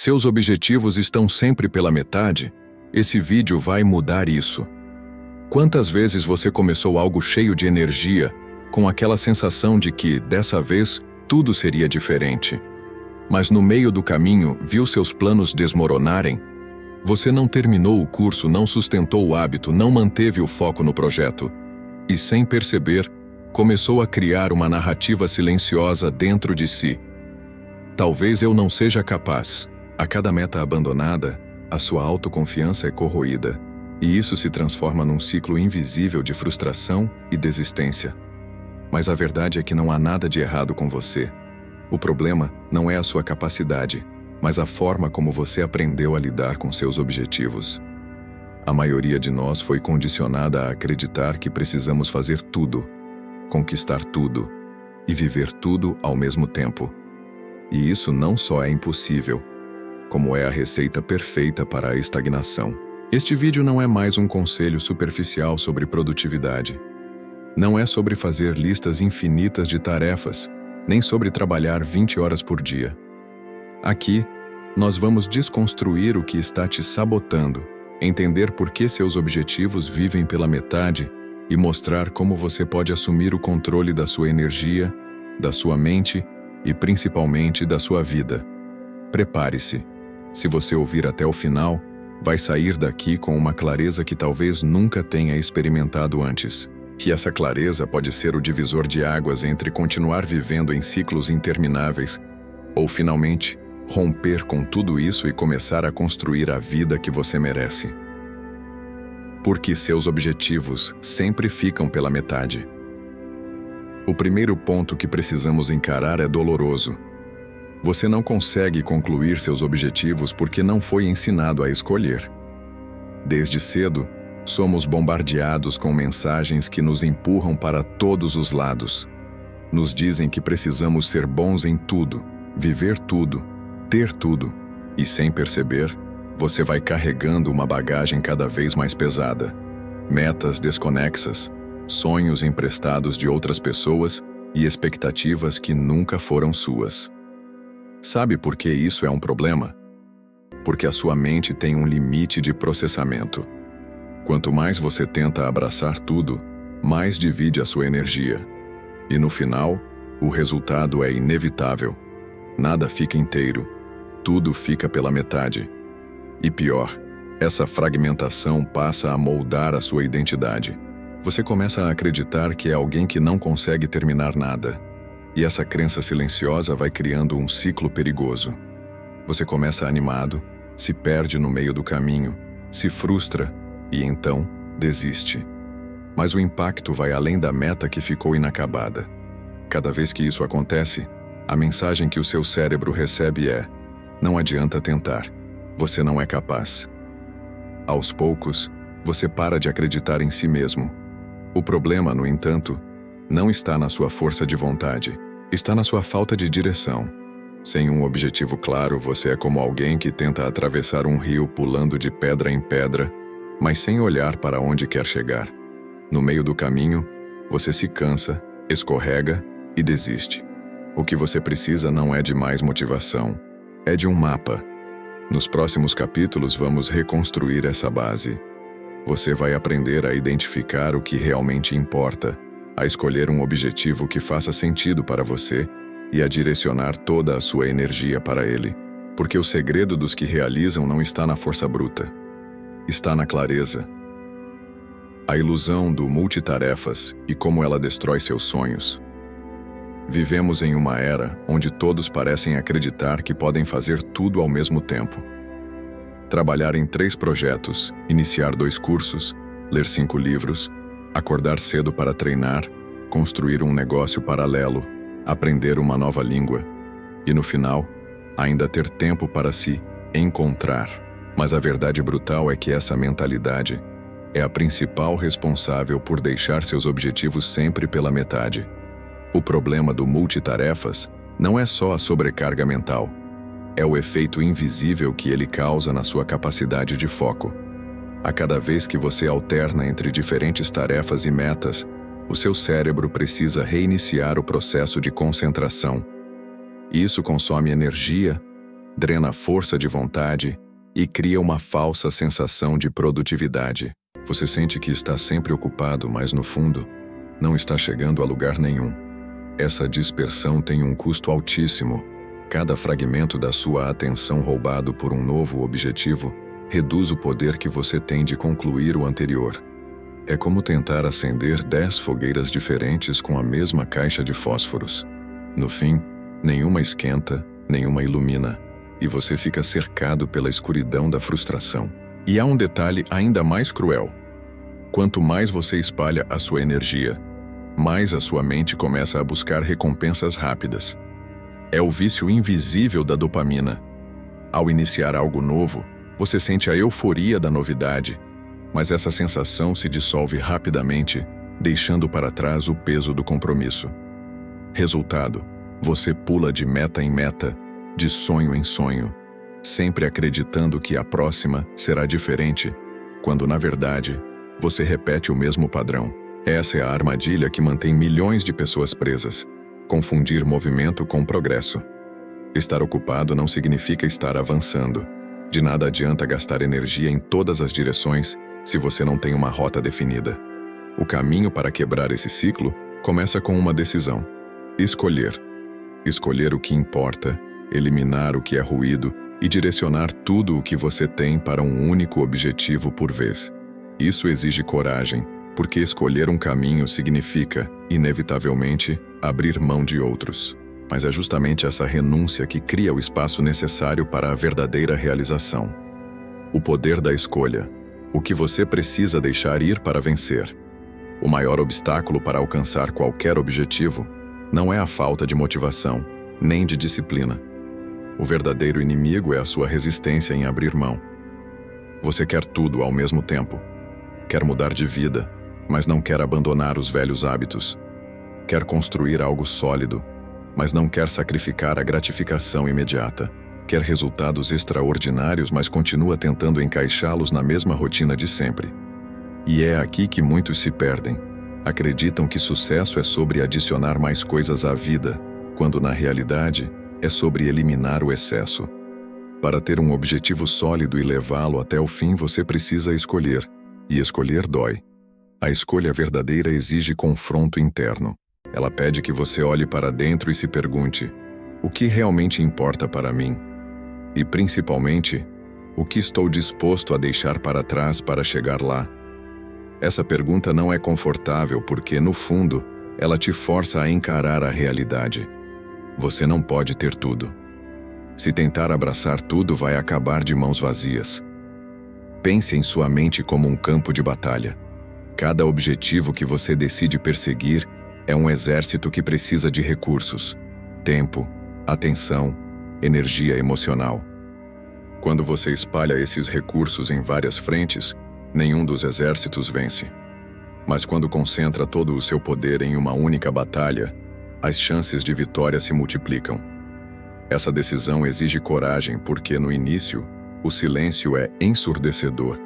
seus objetivos estão sempre pela metade, esse vídeo vai mudar isso. Quantas vezes você começou algo cheio de energia, com aquela sensação de que, dessa vez, tudo seria diferente? Mas no meio do caminho, viu seus planos desmoronarem? Você não terminou o curso, não sustentou o hábito, não manteve o foco no projeto. E sem perceber, começou a criar uma narrativa silenciosa dentro de si. Talvez eu não seja capaz. A cada meta abandonada, a sua autoconfiança é corroída, e isso se transforma num ciclo invisível de frustração e desistência. Mas a verdade é que não há nada de errado com você. O problema não é a sua capacidade, mas a forma como você aprendeu a lidar com seus objetivos. A maioria de nós foi condicionada a acreditar que precisamos fazer tudo, conquistar tudo e viver tudo ao mesmo tempo. E isso não só é impossível, como é a receita perfeita para a estagnação. Este vídeo não é mais um conselho superficial sobre produtividade. Não é sobre fazer listas infinitas de tarefas, nem sobre trabalhar 20 horas por dia. Aqui, nós vamos desconstruir o que está te sabotando, entender por que seus objetivos vivem pela metade e mostrar como você pode assumir o controle da sua energia, da sua mente e principalmente da sua vida. Prepare-se. Se você ouvir até o final, vai sair daqui com uma clareza que talvez nunca tenha experimentado antes. E essa clareza pode ser o divisor de águas entre continuar vivendo em ciclos intermináveis ou, finalmente, romper com tudo isso e começar a construir a vida que você merece. Porque seus objetivos sempre ficam pela metade. O primeiro ponto que precisamos encarar é doloroso. Você não consegue concluir seus objetivos porque não foi ensinado a escolher. Desde cedo, somos bombardeados com mensagens que nos empurram para todos os lados. Nos dizem que precisamos ser bons em tudo, viver tudo, ter tudo, e sem perceber, você vai carregando uma bagagem cada vez mais pesada. Metas desconexas, sonhos emprestados de outras pessoas e expectativas que nunca foram suas. Sabe por que isso é um problema? Porque a sua mente tem um limite de processamento. Quanto mais você tenta abraçar tudo, mais divide a sua energia. E no final, o resultado é inevitável. Nada fica inteiro, tudo fica pela metade. E pior, essa fragmentação passa a moldar a sua identidade. Você começa a acreditar que é alguém que não consegue terminar nada. E essa crença silenciosa vai criando um ciclo perigoso. Você começa animado, se perde no meio do caminho, se frustra e então desiste. Mas o impacto vai além da meta que ficou inacabada. Cada vez que isso acontece, a mensagem que o seu cérebro recebe é: não adianta tentar, você não é capaz. Aos poucos, você para de acreditar em si mesmo. O problema, no entanto, não está na sua força de vontade, está na sua falta de direção. Sem um objetivo claro, você é como alguém que tenta atravessar um rio pulando de pedra em pedra, mas sem olhar para onde quer chegar. No meio do caminho, você se cansa, escorrega e desiste. O que você precisa não é de mais motivação, é de um mapa. Nos próximos capítulos vamos reconstruir essa base. Você vai aprender a identificar o que realmente importa, a escolher um objetivo que faça sentido para você e a direcionar toda a sua energia para ele. Porque o segredo dos que realizam não está na força bruta, está na clareza. A ilusão do multitarefas e como ela destrói seus sonhos. Vivemos em uma era onde todos parecem acreditar que podem fazer tudo ao mesmo tempo. Trabalhar em 3 projetos, iniciar 2 cursos, ler 5 livros, acordar cedo para treinar, construir um negócio paralelo, aprender uma nova língua e, no final, ainda ter tempo para se encontrar. Mas a verdade brutal é que essa mentalidade é a principal responsável por deixar seus objetivos sempre pela metade. O problema do multitarefas não é só a sobrecarga mental, é o efeito invisível que ele causa na sua capacidade de foco. A cada vez que você alterna entre diferentes tarefas e metas, o seu cérebro precisa reiniciar o processo de concentração. Isso consome energia, drena a força de vontade e cria uma falsa sensação de produtividade. Você sente que está sempre ocupado, mas no fundo, não está chegando a lugar nenhum. Essa dispersão tem um custo altíssimo. Cada fragmento da sua atenção roubado por um novo objetivo reduz o poder que você tem de concluir o anterior. É como tentar acender 10 fogueiras diferentes com a mesma caixa de fósforos. No fim, nenhuma esquenta, nenhuma ilumina, e você fica cercado pela escuridão da frustração. E há um detalhe ainda mais cruel. Quanto mais você espalha a sua energia, mais a sua mente começa a buscar recompensas rápidas. É o vício invisível da dopamina. Ao iniciar algo novo, você sente a euforia da novidade, mas essa sensação se dissolve rapidamente, deixando para trás o peso do compromisso. Resultado: você pula de meta em meta, de sonho em sonho, sempre acreditando que a próxima será diferente, quando na verdade, você repete o mesmo padrão. Essa é a armadilha que mantém milhões de pessoas presas. Confundir movimento com progresso. Estar ocupado não significa estar avançando. De nada adianta gastar energia em todas as direções se você não tem uma rota definida. O caminho para quebrar esse ciclo começa com uma decisão: escolher. Escolher o que importa, eliminar o que é ruído e direcionar tudo o que você tem para um único objetivo por vez. Isso exige coragem, porque escolher um caminho significa, inevitavelmente, abrir mão de outros. Mas é justamente essa renúncia que cria o espaço necessário para a verdadeira realização. O poder da escolha. O que você precisa deixar ir para vencer. O maior obstáculo para alcançar qualquer objetivo não é a falta de motivação, nem de disciplina. O verdadeiro inimigo é a sua resistência em abrir mão. Você quer tudo ao mesmo tempo. Quer mudar de vida, mas não quer abandonar os velhos hábitos. Quer construir algo sólido, mas não quer sacrificar a gratificação imediata. Quer resultados extraordinários, mas continua tentando encaixá-los na mesma rotina de sempre. E é aqui que muitos se perdem. Acreditam que sucesso é sobre adicionar mais coisas à vida, quando na realidade é sobre eliminar o excesso. Para ter um objetivo sólido e levá-lo até o fim, você precisa escolher. E escolher dói. A escolha verdadeira exige confronto interno. Ela pede que você olhe para dentro e se pergunte: o que realmente importa para mim? E, principalmente, o que estou disposto a deixar para trás para chegar lá? Essa pergunta não é confortável porque, no fundo, ela te força a encarar a realidade. Você não pode ter tudo. Se tentar abraçar tudo, vai acabar de mãos vazias. Pense em sua mente como um campo de batalha. Cada objetivo que você decide perseguir é um exército que precisa de recursos, tempo, atenção, energia emocional. Quando você espalha esses recursos em várias frentes, nenhum dos exércitos vence. Mas quando concentra todo o seu poder em uma única batalha, as chances de vitória se multiplicam. Essa decisão exige coragem porque, no início, o silêncio é ensurdecedor.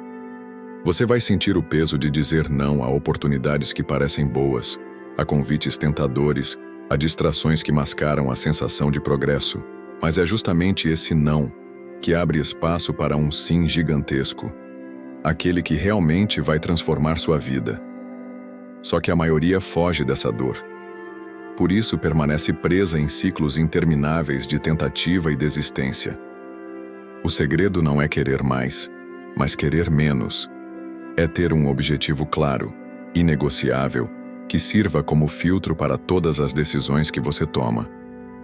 Você vai sentir o peso de dizer não a oportunidades que parecem boas, a convites tentadores, a distrações que mascaram a sensação de progresso. Mas é justamente esse não que abre espaço para um sim gigantesco. Aquele que realmente vai transformar sua vida. Só que a maioria foge dessa dor. Por isso permanece presa em ciclos intermináveis de tentativa e desistência. O segredo não é querer mais, mas querer menos. É ter um objetivo claro, inegociável, que sirva como filtro para todas as decisões que você toma.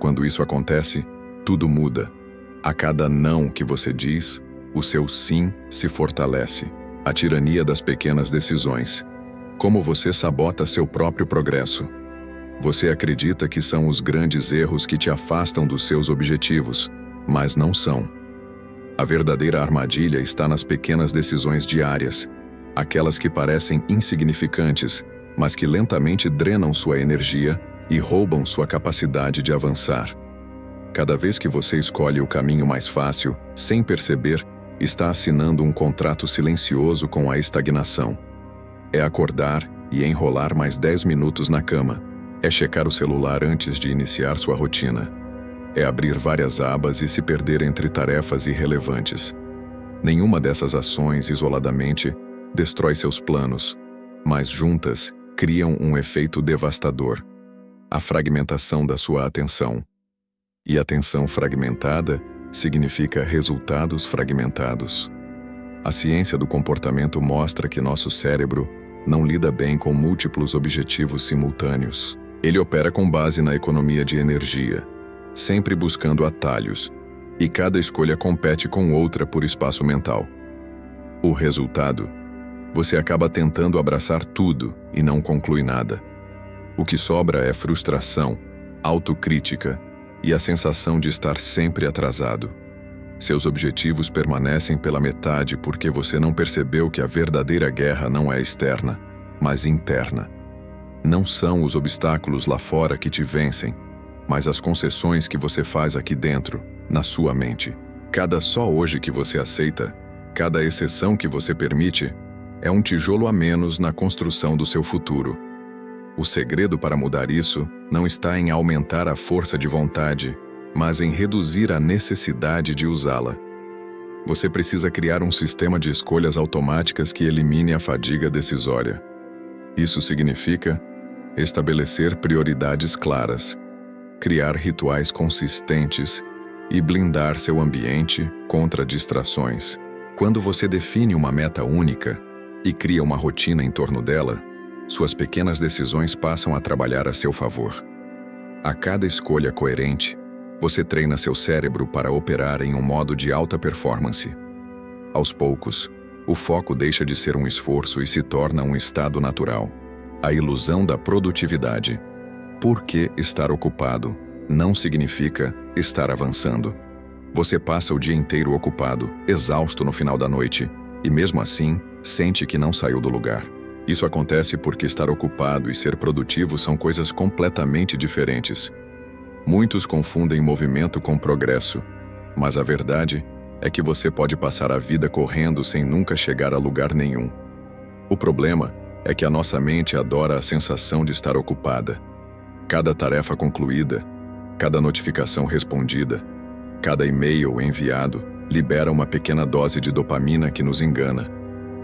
Quando isso acontece, tudo muda. A cada não que você diz, o seu sim se fortalece. A tirania das pequenas decisões. Como você sabota seu próprio progresso. Você acredita que são os grandes erros que te afastam dos seus objetivos, mas não são. A verdadeira armadilha está nas pequenas decisões diárias, aquelas que parecem insignificantes, mas que lentamente drenam sua energia e roubam sua capacidade de avançar. Cada vez que você escolhe o caminho mais fácil, sem perceber, está assinando um contrato silencioso com a estagnação. É acordar e enrolar mais 10 minutos na cama. É checar o celular antes de iniciar sua rotina. É abrir várias abas e se perder entre tarefas irrelevantes. Nenhuma dessas ações, isoladamente, destrói seus planos, mas juntas criam um efeito devastador: a fragmentação da sua atenção. E atenção fragmentada significa resultados fragmentados. A ciência do comportamento mostra que nosso cérebro não lida bem com múltiplos objetivos simultâneos. Ele opera com base na economia de energia, sempre buscando atalhos, e cada escolha compete com outra por espaço mental. O resultado: você acaba tentando abraçar tudo e não conclui nada. O que sobra é frustração, autocrítica e a sensação de estar sempre atrasado. Seus objetivos permanecem pela metade porque você não percebeu que a verdadeira guerra não é externa, mas interna. Não são os obstáculos lá fora que te vencem, mas as concessões que você faz aqui dentro, na sua mente. Cada só hoje que você aceita, cada exceção que você permite, é um tijolo a menos na construção do seu futuro. O segredo para mudar isso não está em aumentar a força de vontade, mas em reduzir a necessidade de usá-la. Você precisa criar um sistema de escolhas automáticas que elimine a fadiga decisória. Isso significa estabelecer prioridades claras, criar rituais consistentes e blindar seu ambiente contra distrações. Quando você define uma meta única e cria uma rotina em torno dela, suas pequenas decisões passam a trabalhar a seu favor. A cada escolha coerente, você treina seu cérebro para operar em um modo de alta performance. Aos poucos, o foco deixa de ser um esforço e se torna um estado natural. A ilusão da produtividade. Porque estar ocupado não significa estar avançando. Você passa o dia inteiro ocupado, exausto no final da noite, e mesmo assim, sente que não saiu do lugar. Isso acontece porque estar ocupado e ser produtivo são coisas completamente diferentes. Muitos confundem movimento com progresso, mas a verdade é que você pode passar a vida correndo sem nunca chegar a lugar nenhum. O problema é que a nossa mente adora a sensação de estar ocupada. Cada tarefa concluída, cada notificação respondida, cada e-mail enviado libera uma pequena dose de dopamina que nos engana,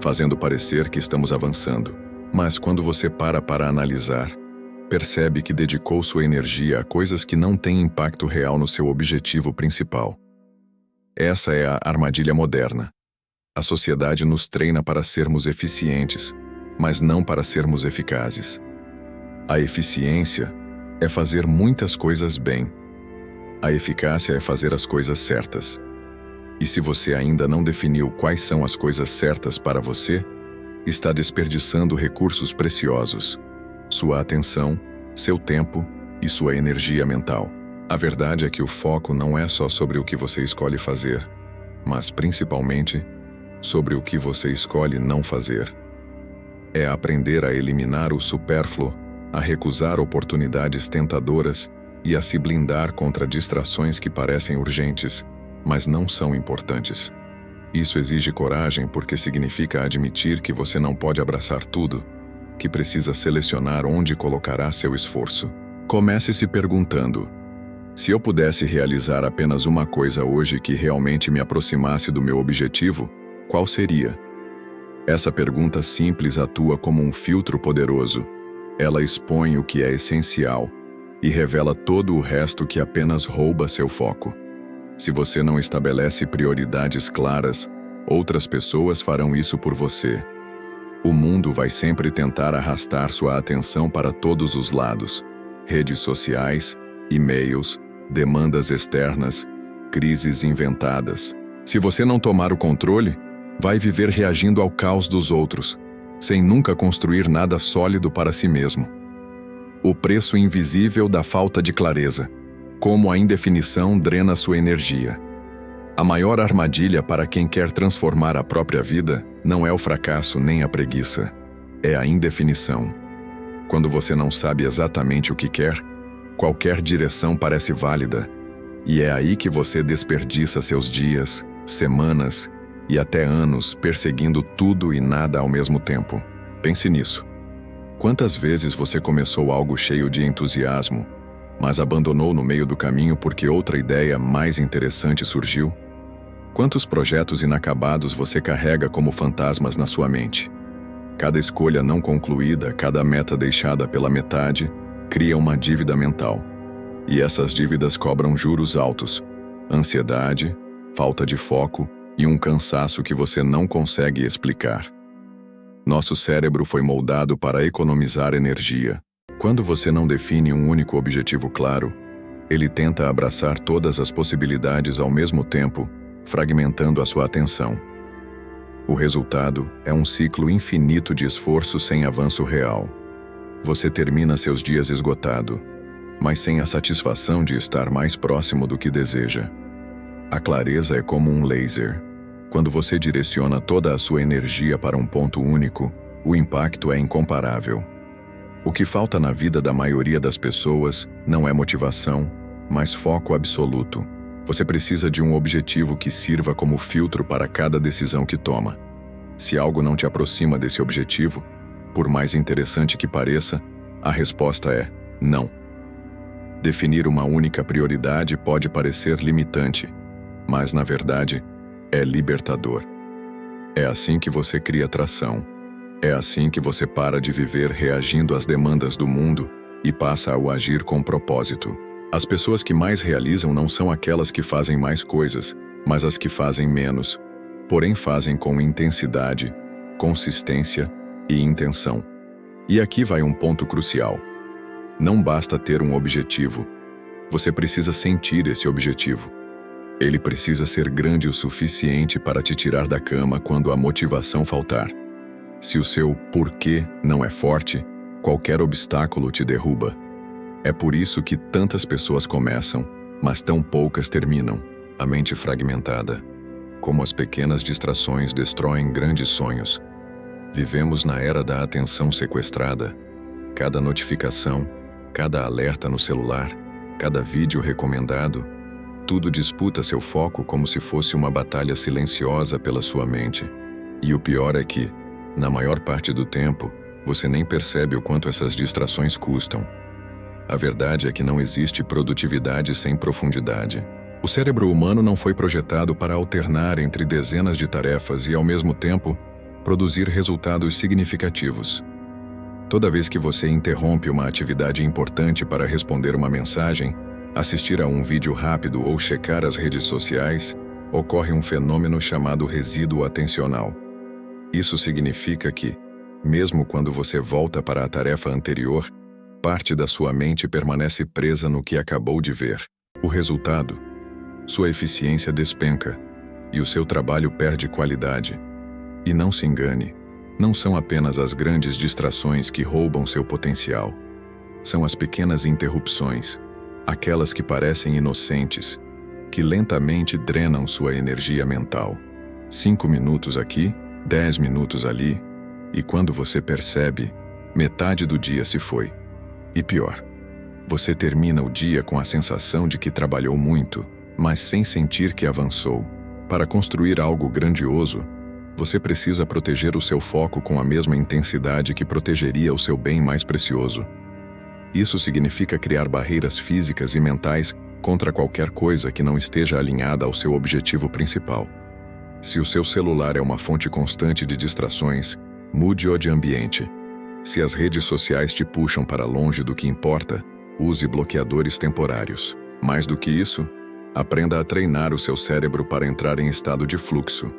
fazendo parecer que estamos avançando. Mas quando você para analisar, percebe que dedicou sua energia a coisas que não têm impacto real no seu objetivo principal. Essa é a armadilha moderna. A sociedade nos treina para sermos eficientes, mas não para sermos eficazes. A eficiência é fazer muitas coisas bem. A eficácia é fazer as coisas certas. E se você ainda não definiu quais são as coisas certas para você, está desperdiçando recursos preciosos: sua atenção, seu tempo e sua energia mental. A verdade é que o foco não é só sobre o que você escolhe fazer, mas principalmente sobre o que você escolhe não fazer. É aprender a eliminar o supérfluo, a recusar oportunidades tentadoras e a se blindar contra distrações que parecem urgentes, mas não são importantes. Isso exige coragem porque significa admitir que você não pode abraçar tudo, que precisa selecionar onde colocará seu esforço. Comece se perguntando: se eu pudesse realizar apenas uma coisa hoje que realmente me aproximasse do meu objetivo, qual seria? Essa pergunta simples atua como um filtro poderoso. Ela expõe o que é essencial e revela todo o resto que apenas rouba seu foco. Se você não estabelece prioridades claras, outras pessoas farão isso por você. O mundo vai sempre tentar arrastar sua atenção para todos os lados: redes sociais, e-mails, demandas externas, crises inventadas. Se você não tomar o controle, vai viver reagindo ao caos dos outros, sem nunca construir nada sólido para si mesmo. O preço invisível da falta de clareza. Como a indefinição drena sua energia. A maior armadilha para quem quer transformar a própria vida não é o fracasso nem a preguiça. É a indefinição. Quando você não sabe exatamente o que quer, qualquer direção parece válida. E é aí que você desperdiça seus dias, semanas e até anos perseguindo tudo e nada ao mesmo tempo. Pense nisso. Quantas vezes você começou algo cheio de entusiasmo, mas abandonou no meio do caminho porque outra ideia mais interessante surgiu? Quantos projetos inacabados você carrega como fantasmas na sua mente? Cada escolha não concluída, cada meta deixada pela metade, cria uma dívida mental. E essas dívidas cobram juros altos, ansiedade, falta de foco e um cansaço que você não consegue explicar. Nosso cérebro foi moldado para economizar energia. Quando você não define um único objetivo claro, ele tenta abraçar todas as possibilidades ao mesmo tempo, fragmentando a sua atenção. O resultado é um ciclo infinito de esforço sem avanço real. Você termina seus dias esgotado, mas sem a satisfação de estar mais próximo do que deseja. A clareza é como um laser. Quando você direciona toda a sua energia para um ponto único, o impacto é incomparável. O que falta na vida da maioria das pessoas não é motivação, mas foco absoluto. Você precisa de um objetivo que sirva como filtro para cada decisão que toma. Se algo não te aproxima desse objetivo, por mais interessante que pareça, a resposta é não. Definir uma única prioridade pode parecer limitante, mas na verdade é libertador. É assim que você cria atração. É assim que você para de viver reagindo às demandas do mundo e passa a agir com propósito. As pessoas que mais realizam não são aquelas que fazem mais coisas, mas as que fazem menos, porém fazem com intensidade, consistência e intenção. E aqui vai um ponto crucial. Não basta ter um objetivo. Você precisa sentir esse objetivo. Ele precisa ser grande o suficiente para te tirar da cama quando a motivação faltar. Se o seu porquê não é forte, qualquer obstáculo te derruba. É por isso que tantas pessoas começam, mas tão poucas terminam. A mente fragmentada. Como as pequenas distrações destroem grandes sonhos. Vivemos na era da atenção sequestrada. Cada notificação, cada alerta no celular, cada vídeo recomendado, tudo disputa seu foco como se fosse uma batalha silenciosa pela sua mente. E o pior é que, na maior parte do tempo, você nem percebe o quanto essas distrações custam. A verdade é que não existe produtividade sem profundidade. O cérebro humano não foi projetado para alternar entre dezenas de tarefas e, ao mesmo tempo, produzir resultados significativos. Toda vez que você interrompe uma atividade importante para responder uma mensagem, assistir a um vídeo rápido ou checar as redes sociais, ocorre um fenômeno chamado resíduo atencional. Isso significa que, mesmo quando você volta para a tarefa anterior, parte da sua mente permanece presa no que acabou de ver. O resultado? Sua eficiência despenca e o seu trabalho perde qualidade. E não se engane, não são apenas as grandes distrações que roubam seu potencial. São as pequenas interrupções, aquelas que parecem inocentes, que lentamente drenam sua energia mental. 5 minutos aqui, 10 minutos ali, e quando você percebe, metade do dia se foi. E pior, você termina o dia com a sensação de que trabalhou muito, mas sem sentir que avançou. Para construir algo grandioso, você precisa proteger o seu foco com a mesma intensidade que protegeria o seu bem mais precioso. Isso significa criar barreiras físicas e mentais contra qualquer coisa que não esteja alinhada ao seu objetivo principal. Se o seu celular é uma fonte constante de distrações, mude-o de ambiente. Se as redes sociais te puxam para longe do que importa, use bloqueadores temporários. Mais do que isso, aprenda a treinar o seu cérebro para entrar em estado de fluxo.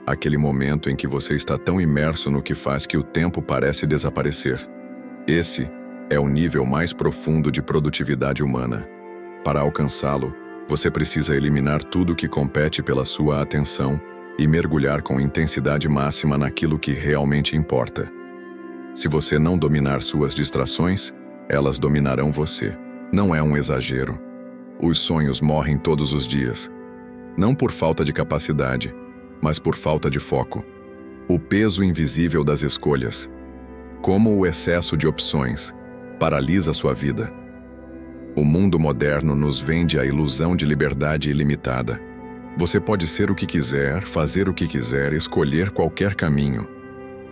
Aquele momento em que você está tão imerso no que faz que o tempo parece desaparecer. Esse é o nível mais profundo de produtividade humana. Para alcançá-lo, você precisa eliminar tudo que compete pela sua atenção e mergulhar com intensidade máxima naquilo que realmente importa. Se você não dominar suas distrações, elas dominarão você. Não é um exagero. Os sonhos morrem todos os dias. Não por falta de capacidade, mas por falta de foco. O peso invisível das escolhas, como o excesso de opções, paralisa sua vida. O mundo moderno nos vende a ilusão de liberdade ilimitada. Você pode ser o que quiser, fazer o que quiser, escolher qualquer caminho.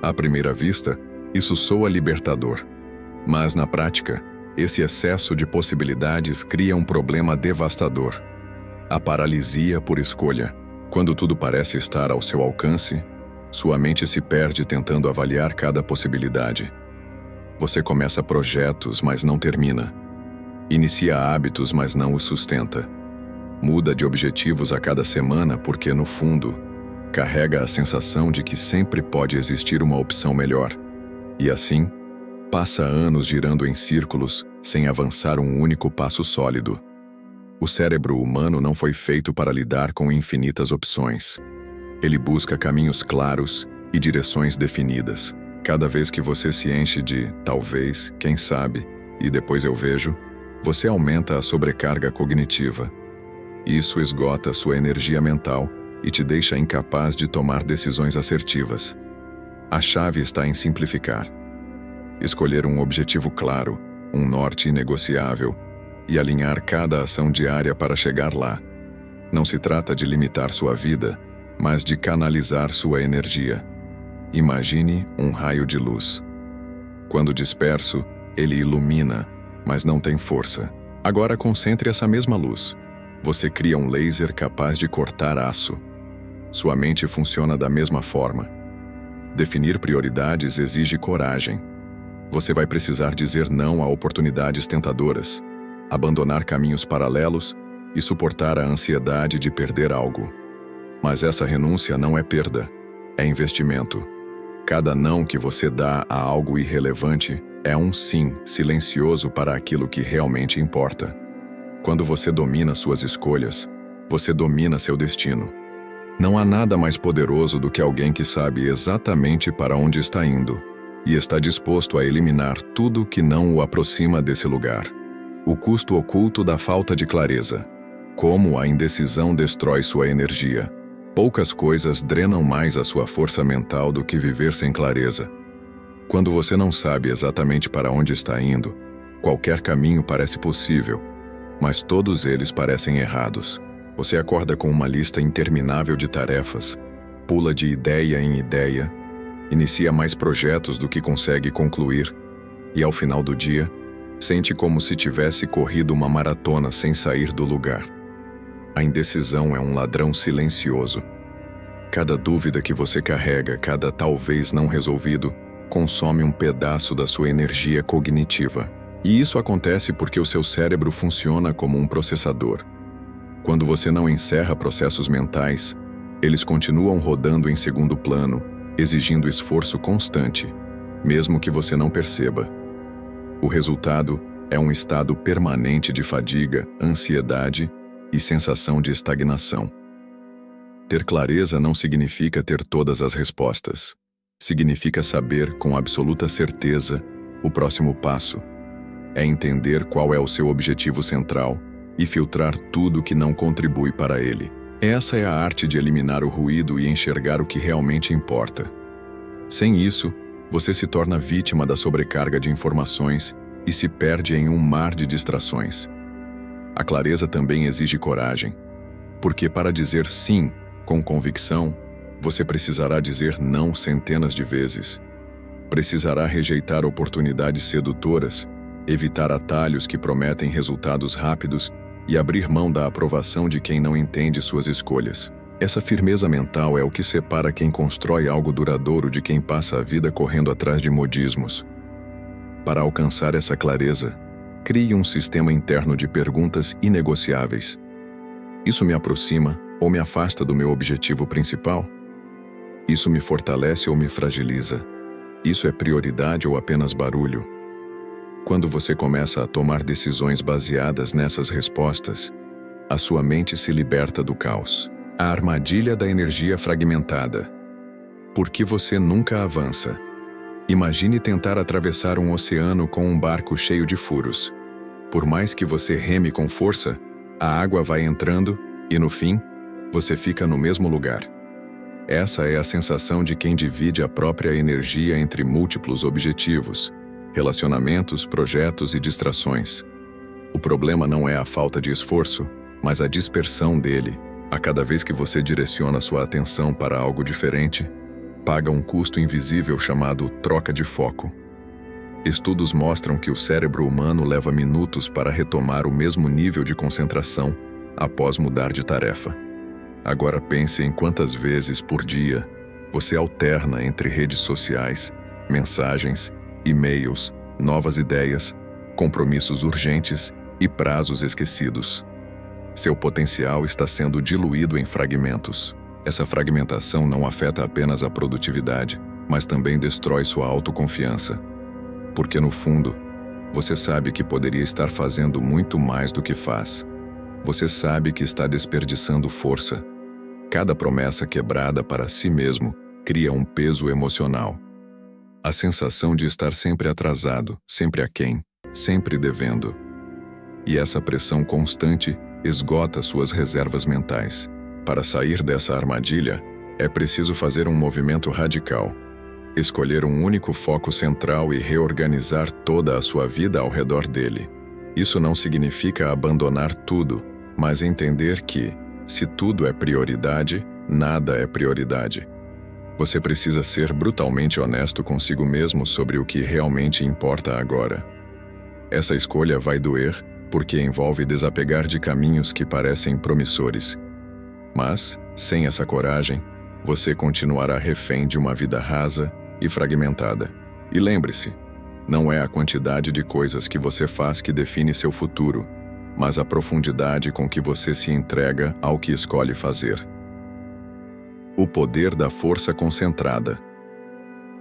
À primeira vista, isso soa libertador. Mas, na prática, Esse excesso de possibilidades cria um problema devastador: a paralisia por escolha. Quando tudo parece estar ao seu alcance, sua mente se perde tentando avaliar cada possibilidade. Você começa projetos, mas não termina. Inicia hábitos, mas não os sustenta. Muda de objetivos a cada semana porque, no fundo, carrega a sensação de que sempre pode existir uma opção melhor. E assim, passa anos girando em círculos, sem avançar um único passo sólido. O cérebro humano não foi feito para lidar com infinitas opções. Ele busca caminhos claros e direções definidas. Cada vez que você se enche de talvez, quem sabe, e depois eu vejo, você aumenta a sobrecarga cognitiva. Isso esgota sua energia mental e te deixa incapaz de tomar decisões assertivas. A chave está em simplificar. Escolher um objetivo claro, um norte inegociável, e alinhar cada ação diária para chegar lá. Não se trata de limitar sua vida, mas de canalizar sua energia. Imagine um raio de luz. Quando disperso, ele ilumina, mas não tem força. Agora concentre essa mesma luz. Você cria um laser capaz de cortar aço. Sua mente funciona da mesma forma. Definir prioridades exige coragem. Você vai precisar dizer não a oportunidades tentadoras, abandonar caminhos paralelos e suportar a ansiedade de perder algo. Mas essa renúncia não é perda, é investimento. Cada não que você dá a algo irrelevante é um sim silencioso para aquilo que realmente importa. Quando você domina suas escolhas, você domina seu destino. Não há nada mais poderoso do que alguém que sabe exatamente para onde está indo e está disposto a eliminar tudo que não o aproxima desse lugar. O custo oculto da falta de clareza. Como a indecisão destrói sua energia. Poucas coisas drenam mais a sua força mental do que viver sem clareza. Quando você não sabe exatamente para onde está indo, qualquer caminho parece possível, mas todos eles parecem errados. Você acorda com uma lista interminável de tarefas, pula de ideia em ideia, inicia mais projetos do que consegue concluir, e ao final do dia, sente como se tivesse corrido uma maratona sem sair do lugar. A indecisão é um ladrão silencioso. Cada dúvida que você carrega, cada talvez não resolvido, consome um pedaço da sua energia cognitiva. E isso acontece porque o seu cérebro funciona como um processador. Quando você não encerra processos mentais, eles continuam rodando em segundo plano, exigindo esforço constante, mesmo que você não perceba. O resultado é um estado permanente de fadiga, ansiedade e sensação de estagnação. Ter clareza não significa ter todas as respostas. Significa saber com absoluta certeza o próximo passo. É entender qual é o seu objetivo central e filtrar tudo que não contribui para ele. Essa é a arte de eliminar o ruído e enxergar o que realmente importa. Sem isso, você se torna vítima da sobrecarga de informações e se perde em um mar de distrações. A clareza também exige coragem, porque para dizer sim com convicção, você precisará dizer não centenas de vezes. Precisará rejeitar oportunidades sedutoras, evitar atalhos que prometem resultados rápidos e abrir mão da aprovação de quem não entende suas escolhas. Essa firmeza mental é o que separa quem constrói algo duradouro de quem passa a vida correndo atrás de modismos. Para alcançar essa clareza, crie um sistema interno de perguntas inegociáveis. Isso me aproxima ou me afasta do meu objetivo principal? Isso me fortalece ou me fragiliza? Isso é prioridade ou apenas barulho? Quando você começa a tomar decisões baseadas nessas respostas, a sua mente se liberta do caos. A armadilha da energia fragmentada. Por que você nunca avança? Imagine tentar atravessar um oceano com um barco cheio de furos. Por mais que você reme com força, a água vai entrando e, no fim, você fica no mesmo lugar. Essa é a sensação de quem divide a própria energia entre múltiplos objetivos, relacionamentos, projetos e distrações. O problema não é a falta de esforço, mas a dispersão dele. A cada vez que você direciona sua atenção para algo diferente, paga um custo invisível chamado troca de foco. Estudos mostram que o cérebro humano leva minutos para retomar o mesmo nível de concentração após mudar de tarefa. Agora pense em quantas vezes por dia você alterna entre redes sociais, mensagens, e-mails, novas ideias, compromissos urgentes e prazos esquecidos. Seu potencial está sendo diluído em fragmentos. Essa fragmentação não afeta apenas a produtividade, mas também destrói sua autoconfiança. Porque no fundo, você sabe que poderia estar fazendo muito mais do que faz. Você sabe que está desperdiçando força. Cada promessa quebrada para si mesmo cria um peso emocional. A sensação de estar sempre atrasado, sempre aquém, sempre devendo. E essa pressão constante esgota suas reservas mentais. Para sair dessa armadilha, é preciso fazer um movimento radical. Escolher um único foco central e reorganizar toda a sua vida ao redor dele. Isso não significa abandonar tudo, mas entender que, se tudo é prioridade, nada é prioridade. Você precisa ser brutalmente honesto consigo mesmo sobre o que realmente importa agora. Essa escolha vai doer, porque envolve desapegar de caminhos que parecem promissores. Mas, sem essa coragem, você continuará refém de uma vida rasa e fragmentada. E lembre-se, não é a quantidade de coisas que você faz que define seu futuro, mas a profundidade com que você se entrega ao que escolhe fazer. O poder da força concentrada.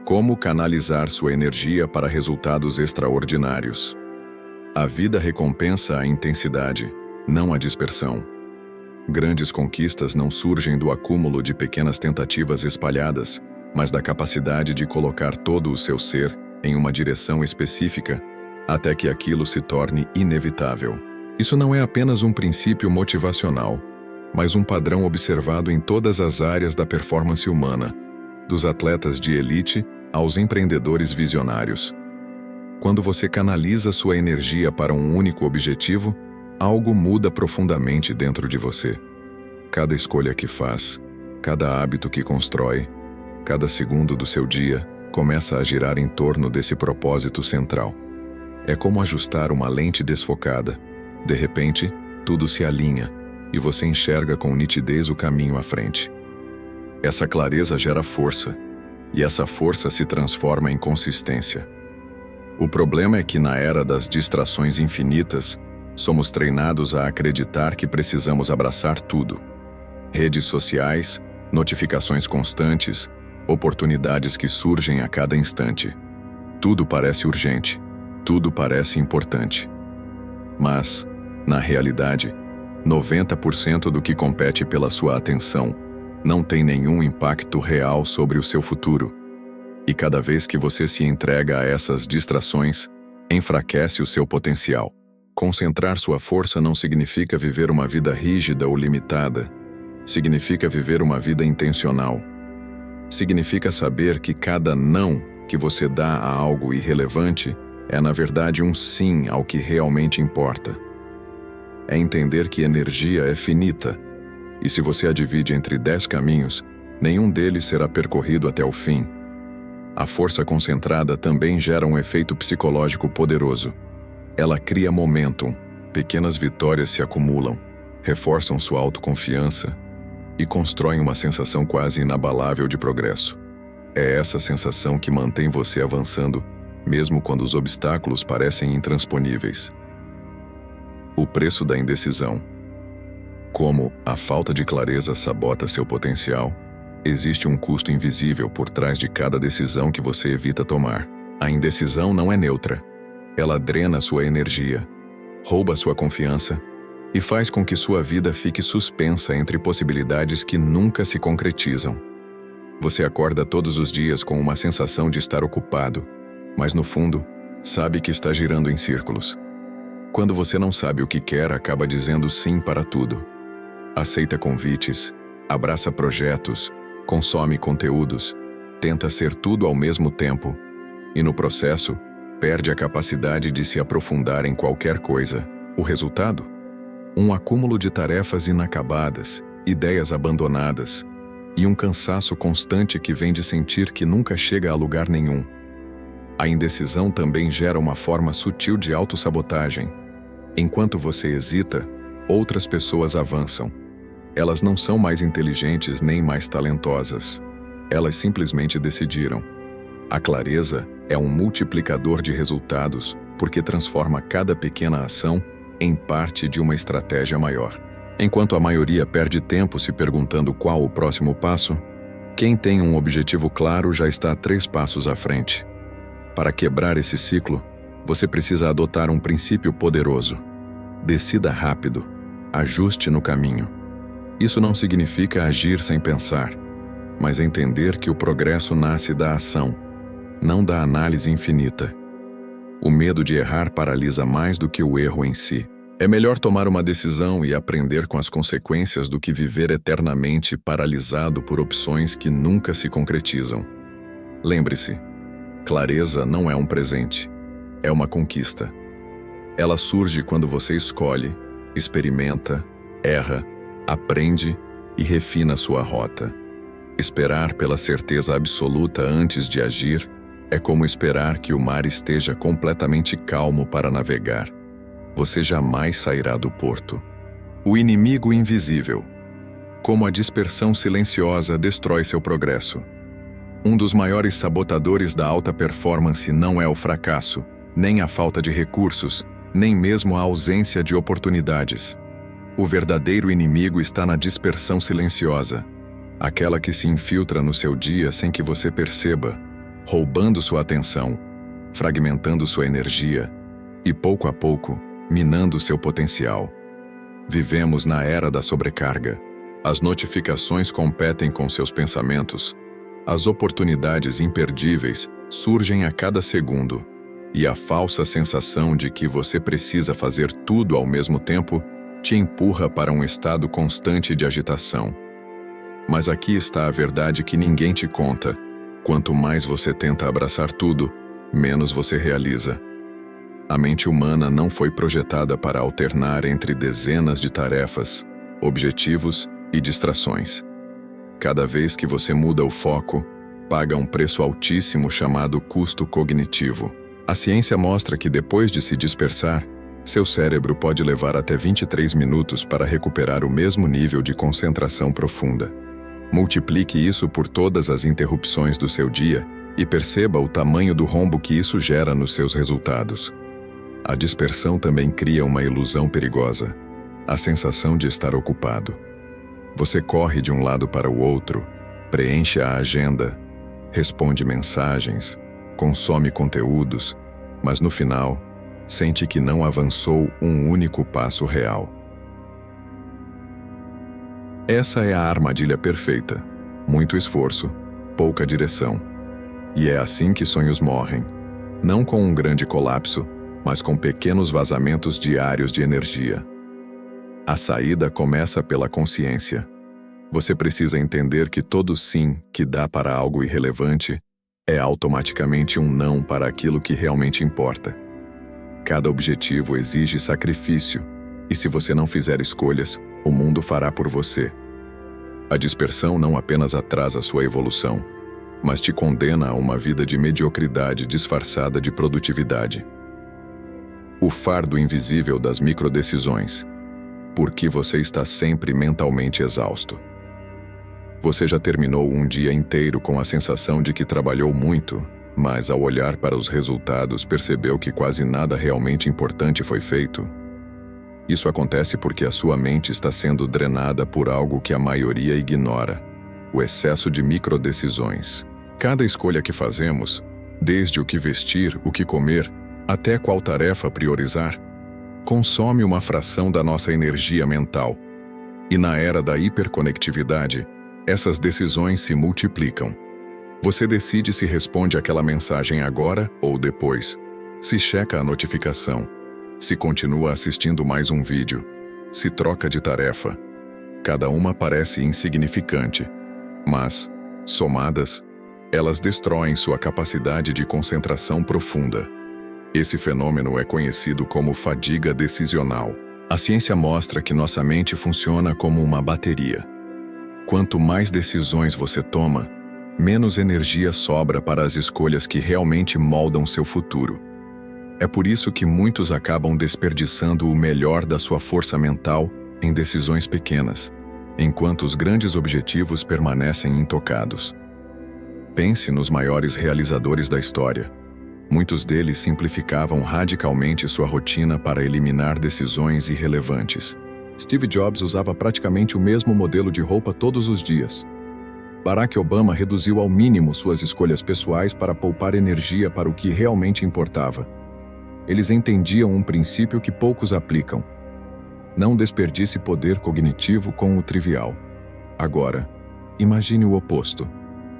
Como canalizar sua energia para resultados extraordinários? A vida recompensa a intensidade, não a dispersão. Grandes conquistas não surgem do acúmulo de pequenas tentativas espalhadas, mas da capacidade de colocar todo o seu ser em uma direção específica até que aquilo se torne inevitável. Isso não é apenas um princípio motivacional, mas um padrão observado em todas as áreas da performance humana, dos atletas de elite aos empreendedores visionários. Quando você canaliza sua energia para um único objetivo, algo muda profundamente dentro de você. Cada escolha que faz, cada hábito que constrói, cada segundo do seu dia começa a girar em torno desse propósito central. É como ajustar uma lente desfocada. De repente, tudo se alinha e você enxerga com nitidez o caminho à frente. Essa clareza gera força, e essa força se transforma em consistência. O problema é que na era das distrações infinitas, somos treinados a acreditar que precisamos abraçar tudo. Redes sociais, notificações constantes, oportunidades que surgem a cada instante. Tudo parece urgente, tudo parece importante. Mas, na realidade, 90% do que compete pela sua atenção não tem nenhum impacto real sobre o seu futuro. E cada vez que você se entrega a essas distrações, enfraquece o seu potencial. Concentrar sua força não significa viver uma vida rígida ou limitada. Significa viver uma vida intencional. Significa saber que cada não que você dá a algo irrelevante é na verdade um sim ao que realmente importa. É entender que energia é finita, e se você a divide entre 10 caminhos, nenhum deles será percorrido até o fim. A força concentrada também gera um efeito psicológico poderoso. Ela cria momentum, pequenas vitórias se acumulam, reforçam sua autoconfiança e constroem uma sensação quase inabalável de progresso. É essa sensação que mantém você avançando, mesmo quando os obstáculos parecem intransponíveis. O preço da indecisão. Como a falta de clareza sabota seu potencial, existe um custo invisível por trás de cada decisão que você evita tomar. A indecisão não é neutra. Ela drena sua energia, rouba sua confiança e faz com que sua vida fique suspensa entre possibilidades que nunca se concretizam. Você acorda todos os dias com uma sensação de estar ocupado, mas no fundo, sabe que está girando em círculos. Quando você não sabe o que quer, acaba dizendo sim para tudo. Aceita convites, abraça projetos, consome conteúdos, tenta ser tudo ao mesmo tempo e, no processo, perde a capacidade de se aprofundar em qualquer coisa. O resultado? Um acúmulo de tarefas inacabadas, ideias abandonadas e um cansaço constante que vem de sentir que nunca chega a lugar nenhum. A indecisão também gera uma forma sutil de autossabotagem. Enquanto você hesita, outras pessoas avançam. Elas não são mais inteligentes nem mais talentosas. Elas simplesmente decidiram. A clareza é um multiplicador de resultados porque transforma cada pequena ação em parte de uma estratégia maior. Enquanto a maioria perde tempo se perguntando qual o próximo passo, quem tem um objetivo claro já está 3 passos à frente. Para quebrar esse ciclo, você precisa adotar um princípio poderoso. Decida rápido, ajuste no caminho. Isso não significa agir sem pensar, mas entender que o progresso nasce da ação, não da análise infinita. O medo de errar paralisa mais do que o erro em si. É melhor tomar uma decisão e aprender com as consequências do que viver eternamente paralisado por opções que nunca se concretizam. Lembre-se, clareza não é um presente, é uma conquista. Ela surge quando você escolhe, experimenta, erra, aprende e refina sua rota. Esperar pela certeza absoluta antes de agir é como esperar que o mar esteja completamente calmo para navegar. Você jamais sairá do porto. O inimigo invisível. Como a dispersão silenciosa destrói seu progresso. Um dos maiores sabotadores da alta performance não é o fracasso, nem a falta de recursos, nem mesmo a ausência de oportunidades. O verdadeiro inimigo está na dispersão silenciosa, aquela que se infiltra no seu dia sem que você perceba, roubando sua atenção, fragmentando sua energia e, pouco a pouco, minando seu potencial. Vivemos na era da sobrecarga. As notificações competem com seus pensamentos. As oportunidades imperdíveis surgem a cada segundo. E a falsa sensação de que você precisa fazer tudo ao mesmo tempo te empurra para um estado constante de agitação. Mas aqui está a verdade que ninguém te conta. Quanto mais você tenta abraçar tudo, menos você realiza. A mente humana não foi projetada para alternar entre dezenas de tarefas, objetivos e distrações. Cada vez que você muda o foco, paga um preço altíssimo chamado custo cognitivo. A ciência mostra que depois de se dispersar, seu cérebro pode levar até 23 minutos para recuperar o mesmo nível de concentração profunda. Multiplique isso por todas as interrupções do seu dia e perceba o tamanho do rombo que isso gera nos seus resultados. A dispersão também cria uma ilusão perigosa, a sensação de estar ocupado. Você corre de um lado para o outro, preenche a agenda, responde mensagens, consome conteúdos, mas no final, sente que não avançou um único passo real. Essa é a armadilha perfeita. Muito esforço, pouca direção. E é assim que sonhos morrem. Não com um grande colapso, mas com pequenos vazamentos diários de energia. A saída começa pela consciência. Você precisa entender que todo sim que dá para algo irrelevante é automaticamente um não para aquilo que realmente importa. Cada objetivo exige sacrifício, e se você não fizer escolhas, o mundo fará por você. A dispersão não apenas atrasa sua evolução, mas te condena a uma vida de mediocridade disfarçada de produtividade. O fardo invisível das microdecisões. Por que você está sempre mentalmente exausto? Você já terminou um dia inteiro com a sensação de que trabalhou muito, mas ao olhar para os resultados percebeu que quase nada realmente importante foi feito? Isso acontece porque a sua mente está sendo drenada por algo que a maioria ignora: o excesso de microdecisões. Cada escolha que fazemos, desde o que vestir, o que comer, até qual tarefa priorizar, consome uma fração da nossa energia mental. E na era da hiperconectividade, essas decisões se multiplicam. Você decide se responde àquela mensagem agora ou depois, se checa a notificação, se continua assistindo mais um vídeo, se troca de tarefa. Cada uma parece insignificante, mas, somadas, elas destroem sua capacidade de concentração profunda. Esse fenômeno é conhecido como fadiga decisional. A ciência mostra que nossa mente funciona como uma bateria. Quanto mais decisões você toma, menos energia sobra para as escolhas que realmente moldam seu futuro. É por isso que muitos acabam desperdiçando o melhor da sua força mental em decisões pequenas, enquanto os grandes objetivos permanecem intocados. Pense nos maiores realizadores da história. Muitos deles simplificavam radicalmente sua rotina para eliminar decisões irrelevantes. Steve Jobs usava praticamente o mesmo modelo de roupa todos os dias. Barack Obama reduziu ao mínimo suas escolhas pessoais para poupar energia para o que realmente importava. Eles entendiam um princípio que poucos aplicam: não desperdice poder cognitivo com o trivial. Agora, imagine o oposto.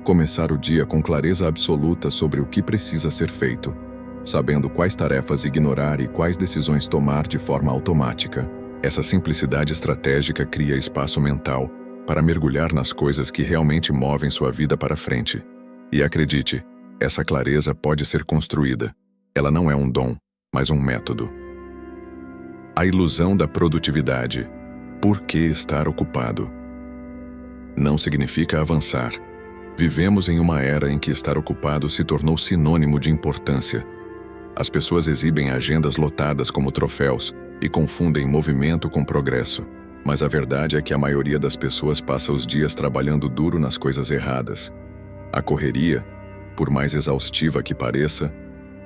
Começar o dia com clareza absoluta sobre o que precisa ser feito, sabendo quais tarefas ignorar e quais decisões tomar de forma automática. Essa simplicidade estratégica cria espaço mental para mergulhar nas coisas que realmente movem sua vida para frente. E acredite, essa clareza pode ser construída. Ela não é um dom, mas um método. A ilusão da produtividade. Por que estar ocupado? Não significa avançar. Vivemos em uma era em que estar ocupado se tornou sinônimo de importância. As pessoas exibem agendas lotadas como troféus e confundem movimento com progresso. Mas a verdade é que a maioria das pessoas passa os dias trabalhando duro nas coisas erradas. A correria, por mais exaustiva que pareça,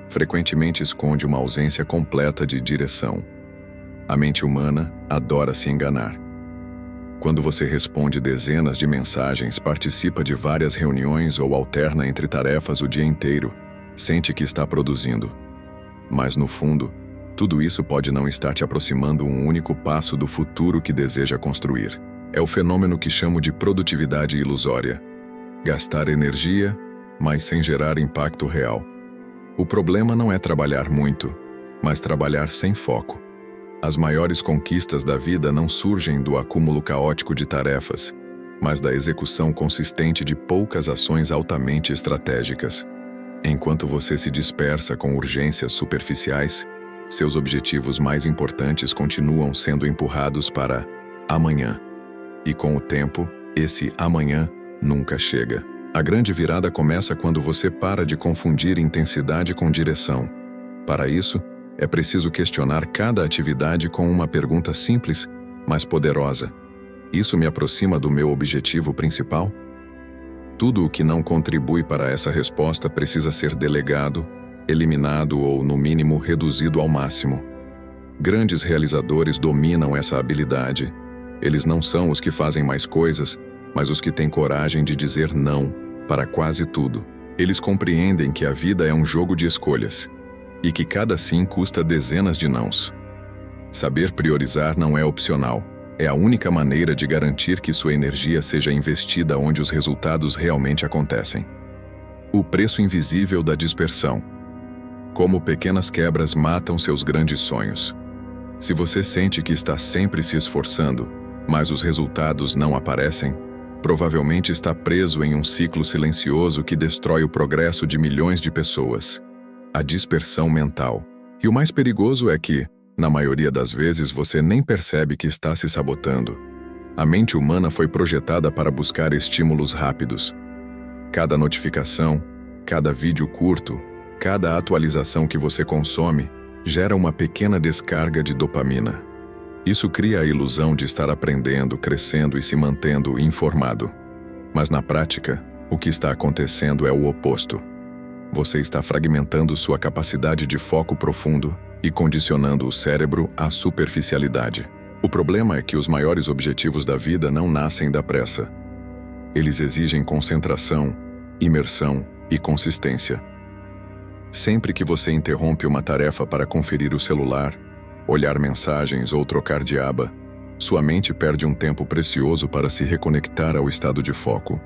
frequentemente esconde uma ausência completa de direção. A mente humana adora se enganar. Quando você responde dezenas de mensagens, participa de várias reuniões ou alterna entre tarefas o dia inteiro, sente que está produzindo. Mas no fundo, tudo isso pode não estar te aproximando um único passo do futuro que deseja construir. É o fenômeno que chamo de produtividade ilusória. Gastar energia, mas sem gerar impacto real. O problema não é trabalhar muito, mas trabalhar sem foco. As maiores conquistas da vida não surgem do acúmulo caótico de tarefas, mas da execução consistente de poucas ações altamente estratégicas. Enquanto você se dispersa com urgências superficiais, seus objetivos mais importantes continuam sendo empurrados para amanhã. E com o tempo, esse amanhã nunca chega. A grande virada começa quando você para de confundir intensidade com direção. Para isso, é preciso questionar cada atividade com uma pergunta simples, mas poderosa. Isso me aproxima do meu objetivo principal? Tudo o que não contribui para essa resposta precisa ser delegado, eliminado ou, no mínimo, reduzido ao máximo. Grandes realizadores dominam essa habilidade. Eles não são os que fazem mais coisas, mas os que têm coragem de dizer não para quase tudo. Eles compreendem que a vida é um jogo de escolhas e que cada sim custa dezenas de nãos. Saber priorizar não é opcional. É a única maneira de garantir que sua energia seja investida onde os resultados realmente acontecem. O preço invisível da dispersão. Como pequenas quebras matam seus grandes sonhos. Se você sente que está sempre se esforçando, mas os resultados não aparecem, provavelmente está preso em um ciclo silencioso que destrói o progresso de milhões de pessoas. A dispersão mental. E o mais perigoso é que, na maioria das vezes, você nem percebe que está se sabotando. A mente humana foi projetada para buscar estímulos rápidos. Cada notificação, cada vídeo curto, cada atualização que você consome gera uma pequena descarga de dopamina. Isso cria a ilusão de estar aprendendo, crescendo e se mantendo informado. Mas na prática, o que está acontecendo é o oposto. Você está fragmentando sua capacidade de foco profundo e condicionando o cérebro à superficialidade. O problema é que os maiores objetivos da vida não nascem da pressa. Eles exigem concentração, imersão e consistência. Sempre que você interrompe uma tarefa para conferir o celular, olhar mensagens ou trocar de aba, sua mente perde um tempo precioso para se reconectar ao estado de foco.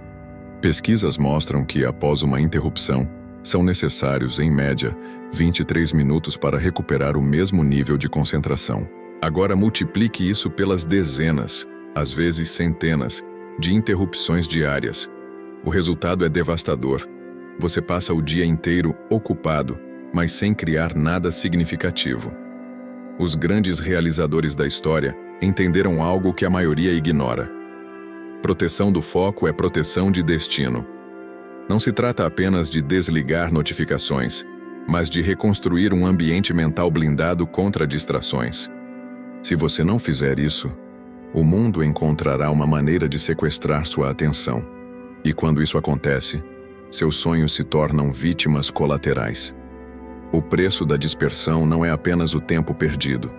Pesquisas mostram que, após uma interrupção, são necessários, em média, 23 minutos para recuperar o mesmo nível de concentração. Agora multiplique isso pelas dezenas, às vezes centenas, de interrupções diárias. O resultado é devastador. Você passa o dia inteiro ocupado, mas sem criar nada significativo. Os grandes realizadores da história entenderam algo que a maioria ignora. Proteção do foco é proteção de destino. Não se trata apenas de desligar notificações, mas de reconstruir um ambiente mental blindado contra distrações. Se você não fizer isso, o mundo encontrará uma maneira de sequestrar sua atenção. E quando isso acontece, seus sonhos se tornam vítimas colaterais. O preço da dispersão não é apenas o tempo perdido,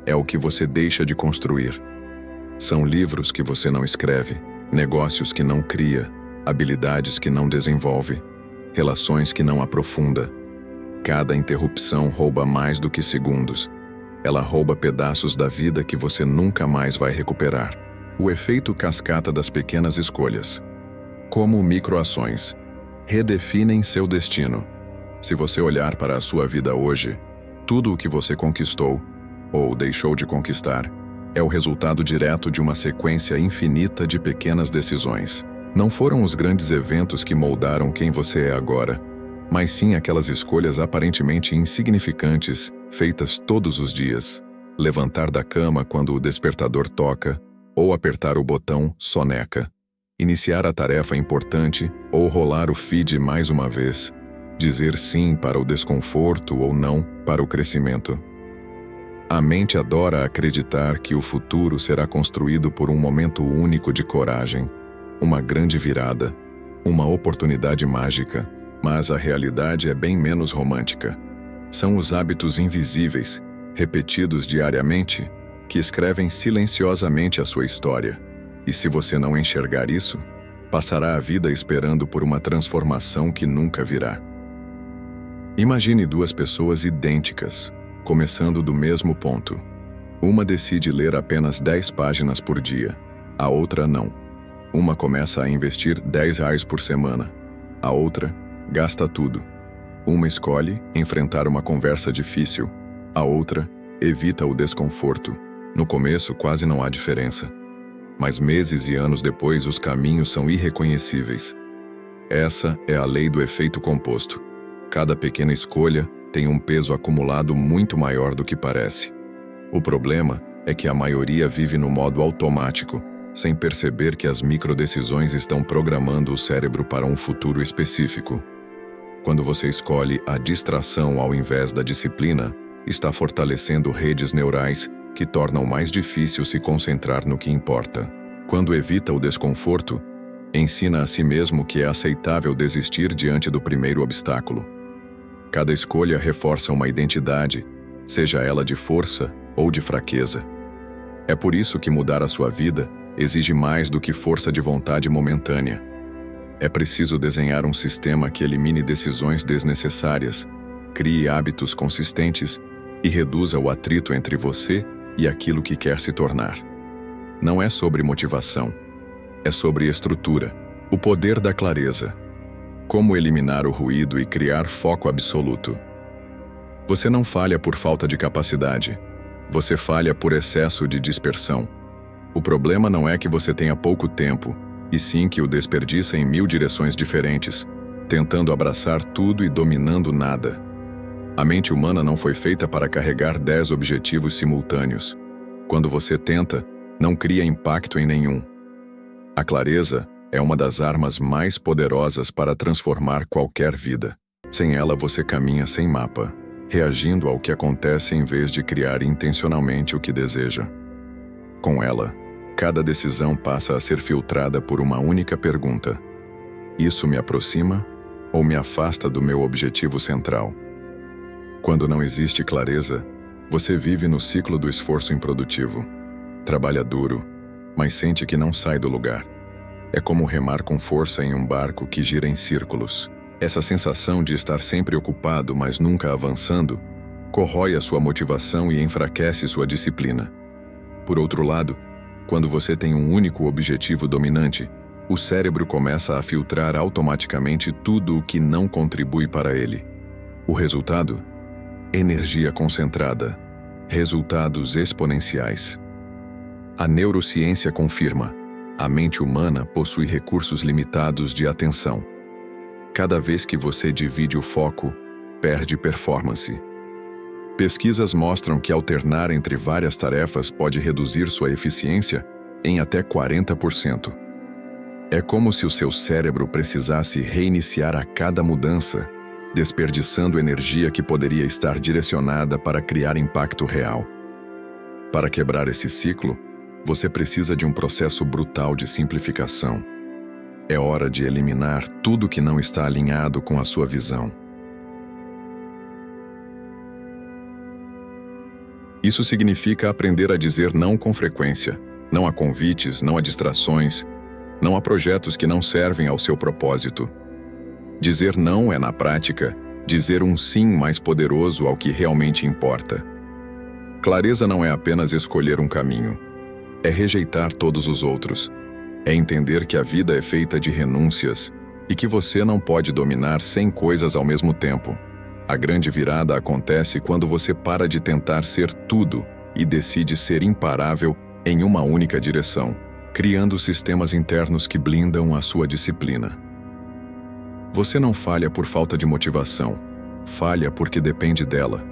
é o que você deixa de construir. São livros que você não escreve, negócios que não cria, habilidades que não desenvolve, relações que não aprofunda. Cada interrupção rouba mais do que segundos. Ela rouba pedaços da vida que você nunca mais vai recuperar. O efeito cascata das pequenas escolhas. Como microações redefinem seu destino. Se você olhar para a sua vida hoje, tudo o que você conquistou, ou deixou de conquistar, é o resultado direto de uma sequência infinita de pequenas decisões. Não foram os grandes eventos que moldaram quem você é agora, mas sim aquelas escolhas aparentemente insignificantes, feitas todos os dias. Levantar da cama quando o despertador toca, ou apertar o botão soneca. Iniciar a tarefa importante, ou rolar o feed mais uma vez. Dizer sim para o desconforto ou não para o crescimento. A mente adora acreditar que o futuro será construído por um momento único de coragem, uma grande virada, uma oportunidade mágica, mas a realidade é bem menos romântica. São os hábitos invisíveis, repetidos diariamente, que escrevem silenciosamente a sua história. E se você não enxergar isso, passará a vida esperando por uma transformação que nunca virá. Imagine duas pessoas idênticas, começando do mesmo ponto. Uma decide ler apenas 10 páginas por dia, a outra não. Uma começa a investir R$ 10 por semana, a outra gasta tudo. Uma escolhe enfrentar uma conversa difícil, a outra evita o desconforto. No começo quase não há diferença, mas meses e anos depois os caminhos são irreconhecíveis. Essa é a lei do efeito composto. Cada pequena escolha tem um peso acumulado muito maior do que parece. O problema é que a maioria vive no modo automático, sem perceber que as microdecisões estão programando o cérebro para um futuro específico. Quando você escolhe a distração ao invés da disciplina, está fortalecendo redes neurais que tornam mais difícil se concentrar no que importa. Quando evita o desconforto, ensina a si mesmo que é aceitável desistir diante do primeiro obstáculo. Cada escolha reforça uma identidade, seja ela de força ou de fraqueza. É por isso que mudar a sua vida exige mais do que força de vontade momentânea. É preciso desenhar um sistema que elimine decisões desnecessárias, crie hábitos consistentes e reduza o atrito entre você e aquilo que quer se tornar. Não é sobre motivação, é sobre estrutura, o poder da clareza. Como eliminar o ruído e criar foco absoluto. Você não falha por falta de capacidade, você falha por excesso de dispersão. O problema não é que você tenha pouco tempo, e sim que o desperdiça em 1000 direções diferentes, tentando abraçar tudo e dominando nada. A mente humana não foi feita para carregar 10 objetivos simultâneos. Quando você tenta, não cria impacto em nenhum. A clareza é uma das armas mais poderosas para transformar qualquer vida. Sem ela você caminha sem mapa, reagindo ao que acontece em vez de criar intencionalmente o que deseja. Com ela, cada decisão passa a ser filtrada por uma única pergunta: isso me aproxima ou me afasta do meu objetivo central? Quando não existe clareza, você vive no ciclo do esforço improdutivo. Trabalha duro, mas sente que não sai do lugar. É como remar com força em um barco que gira em círculos. Essa sensação de estar sempre ocupado, mas nunca avançando, corrói a sua motivação e enfraquece sua disciplina. Por outro lado, quando você tem um único objetivo dominante, o cérebro começa a filtrar automaticamente tudo o que não contribui para ele. O resultado? Energia concentrada, resultados exponenciais. A neurociência confirma: a mente humana possui recursos limitados de atenção. Cada vez que você divide o foco, perde performance. Pesquisas mostram que alternar entre várias tarefas pode reduzir sua eficiência em até 40%. É como se o seu cérebro precisasse reiniciar a cada mudança, desperdiçando energia que poderia estar direcionada para criar impacto real. Para quebrar esse ciclo, você precisa de um processo brutal de simplificação. É hora de eliminar tudo que não está alinhado com a sua visão. Isso significa aprender a dizer não com frequência, não a convites, não a distrações, não a projetos que não servem ao seu propósito. Dizer não é, na prática, dizer um sim mais poderoso ao que realmente importa. Clareza não é apenas escolher um caminho, é rejeitar todos os outros. É entender que a vida é feita de renúncias e que você não pode dominar 100 coisas ao mesmo tempo. A grande virada acontece quando você para de tentar ser tudo e decide ser imparável em uma única direção, criando sistemas internos que blindam a sua disciplina. Você não falha por falta de motivação, falha porque depende dela.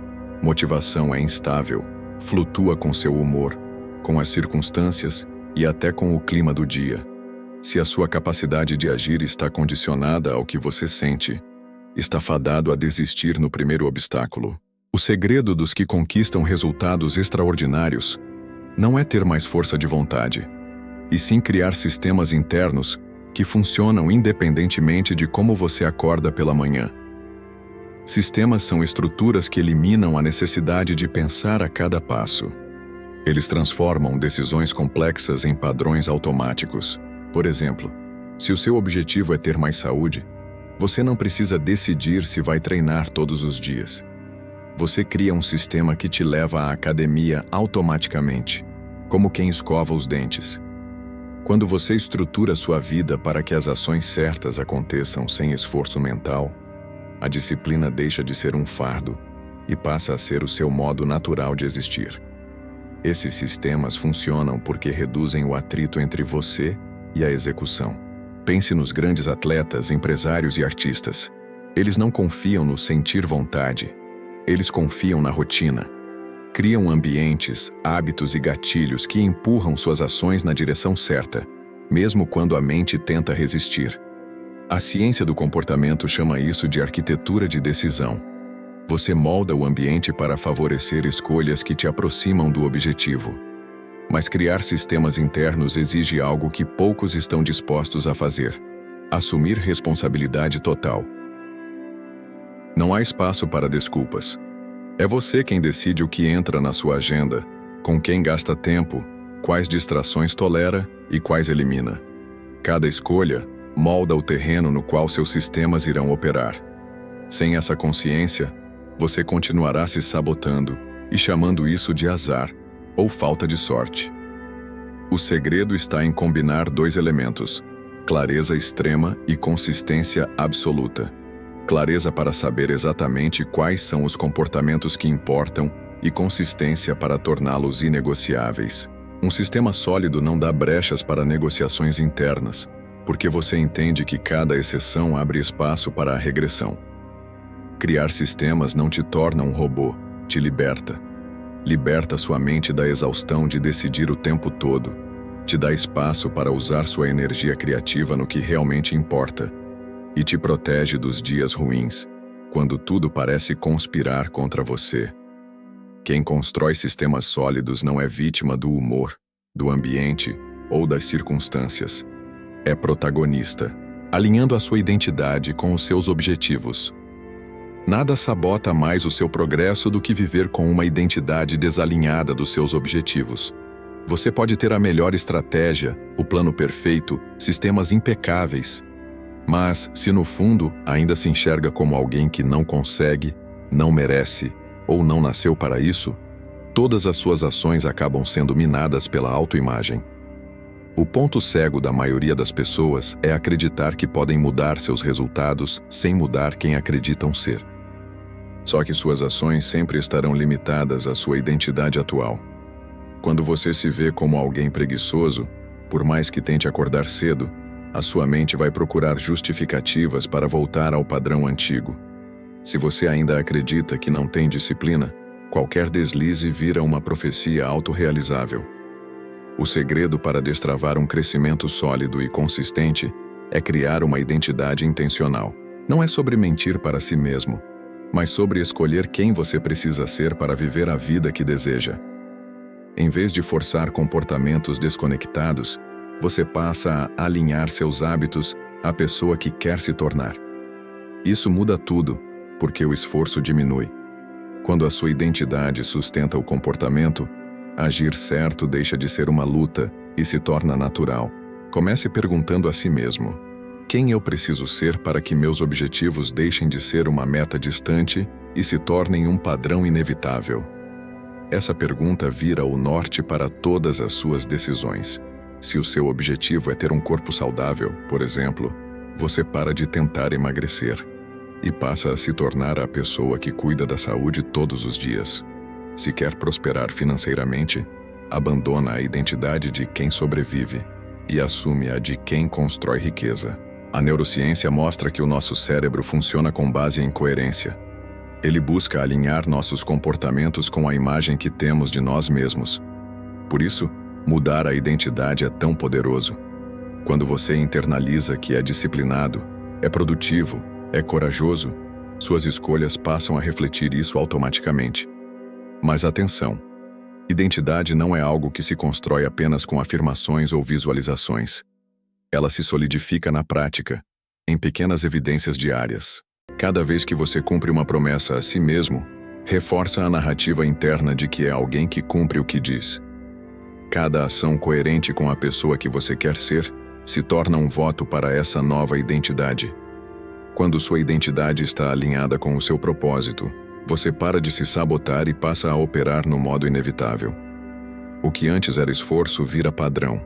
Motivação é instável, flutua com seu humor, com as circunstâncias e até com o clima do dia. Se a sua capacidade de agir está condicionada ao que você sente, está fadado a desistir no primeiro obstáculo. O segredo dos que conquistam resultados extraordinários não é ter mais força de vontade, e sim criar sistemas internos que funcionam independentemente de como você acorda pela manhã. Sistemas são estruturas que eliminam a necessidade de pensar a cada passo. Eles transformam decisões complexas em padrões automáticos. Por exemplo, se o seu objetivo é ter mais saúde, você não precisa decidir se vai treinar todos os dias. Você cria um sistema que te leva à academia automaticamente, como quem escova os dentes. Quando você estrutura sua vida para que as ações certas aconteçam sem esforço mental, a disciplina deixa de ser um fardo e passa a ser o seu modo natural de existir. Esses sistemas funcionam porque reduzem o atrito entre você e a execução. Pense nos grandes atletas, empresários e artistas. Eles não confiam no sentir vontade, eles confiam na rotina. Criam ambientes, hábitos e gatilhos que empurram suas ações na direção certa, mesmo quando a mente tenta resistir. A ciência do comportamento chama isso de arquitetura de decisão. Você molda o ambiente para favorecer escolhas que te aproximam do objetivo. Mas criar sistemas internos exige algo que poucos estão dispostos a fazer: assumir responsabilidade total. Não há espaço para desculpas. É você quem decide o que entra na sua agenda, com quem gasta tempo, quais distrações tolera e quais elimina. Cada escolha molda o terreno no qual seus sistemas irão operar. Sem essa consciência, você continuará se sabotando e chamando isso de azar ou falta de sorte. O segredo está em combinar dois elementos: clareza extrema e consistência absoluta. Clareza para saber exatamente quais são os comportamentos que importam e consistência para torná-los inegociáveis. Um sistema sólido não dá brechas para negociações internas, porque você entende que cada exceção abre espaço para a regressão. Criar sistemas não te torna um robô, te liberta. Liberta sua mente da exaustão de decidir o tempo todo. Te dá espaço para usar sua energia criativa no que realmente importa. E te protege dos dias ruins, quando tudo parece conspirar contra você. Quem constrói sistemas sólidos não é vítima do humor, do ambiente ou das circunstâncias. É protagonista, alinhando a sua identidade com os seus objetivos. Nada sabota mais o seu progresso do que viver com uma identidade desalinhada dos seus objetivos. Você pode ter a melhor estratégia, o plano perfeito, sistemas impecáveis. Mas, se no fundo ainda se enxerga como alguém que não consegue, não merece ou não nasceu para isso, todas as suas ações acabam sendo minadas pela autoimagem. O ponto cego da maioria das pessoas é acreditar que podem mudar seus resultados sem mudar quem acreditam ser. Só que suas ações sempre estarão limitadas à sua identidade atual. Quando você se vê como alguém preguiçoso, por mais que tente acordar cedo, a sua mente vai procurar justificativas para voltar ao padrão antigo. Se você ainda acredita que não tem disciplina, qualquer deslize vira uma profecia autorrealizável. O segredo para destravar um crescimento sólido e consistente é criar uma identidade intencional. Não é sobre mentir para si mesmo, mas sobre escolher quem você precisa ser para viver a vida que deseja. Em vez de forçar comportamentos desconectados, você passa a alinhar seus hábitos à pessoa que quer se tornar. Isso muda tudo, porque o esforço diminui. Quando a sua identidade sustenta o comportamento, agir certo deixa de ser uma luta e se torna natural. Comece perguntando a si mesmo: quem eu preciso ser para que meus objetivos deixem de ser uma meta distante e se tornem um padrão inevitável? Essa pergunta vira o norte para todas as suas decisões. Se o seu objetivo é ter um corpo saudável, por exemplo, você para de tentar emagrecer e passa a se tornar a pessoa que cuida da saúde todos os dias. Se quer prosperar financeiramente, abandona a identidade de quem sobrevive e assume a de quem constrói riqueza. A neurociência mostra que o nosso cérebro funciona com base em coerência. Ele busca alinhar nossos comportamentos com a imagem que temos de nós mesmos. Por isso, mudar a identidade é tão poderoso. Quando você internaliza que é disciplinado, é produtivo, é corajoso, suas escolhas passam a refletir isso automaticamente. Mas atenção! Identidade não é algo que se constrói apenas com afirmações ou visualizações. Ela se solidifica na prática, em pequenas evidências diárias. Cada vez que você cumpre uma promessa a si mesmo, reforça a narrativa interna de que é alguém que cumpre o que diz. Cada ação coerente com a pessoa que você quer ser se torna um voto para essa nova identidade. Quando sua identidade está alinhada com o seu propósito, você para de se sabotar e passa a operar no modo inevitável. O que antes era esforço vira padrão.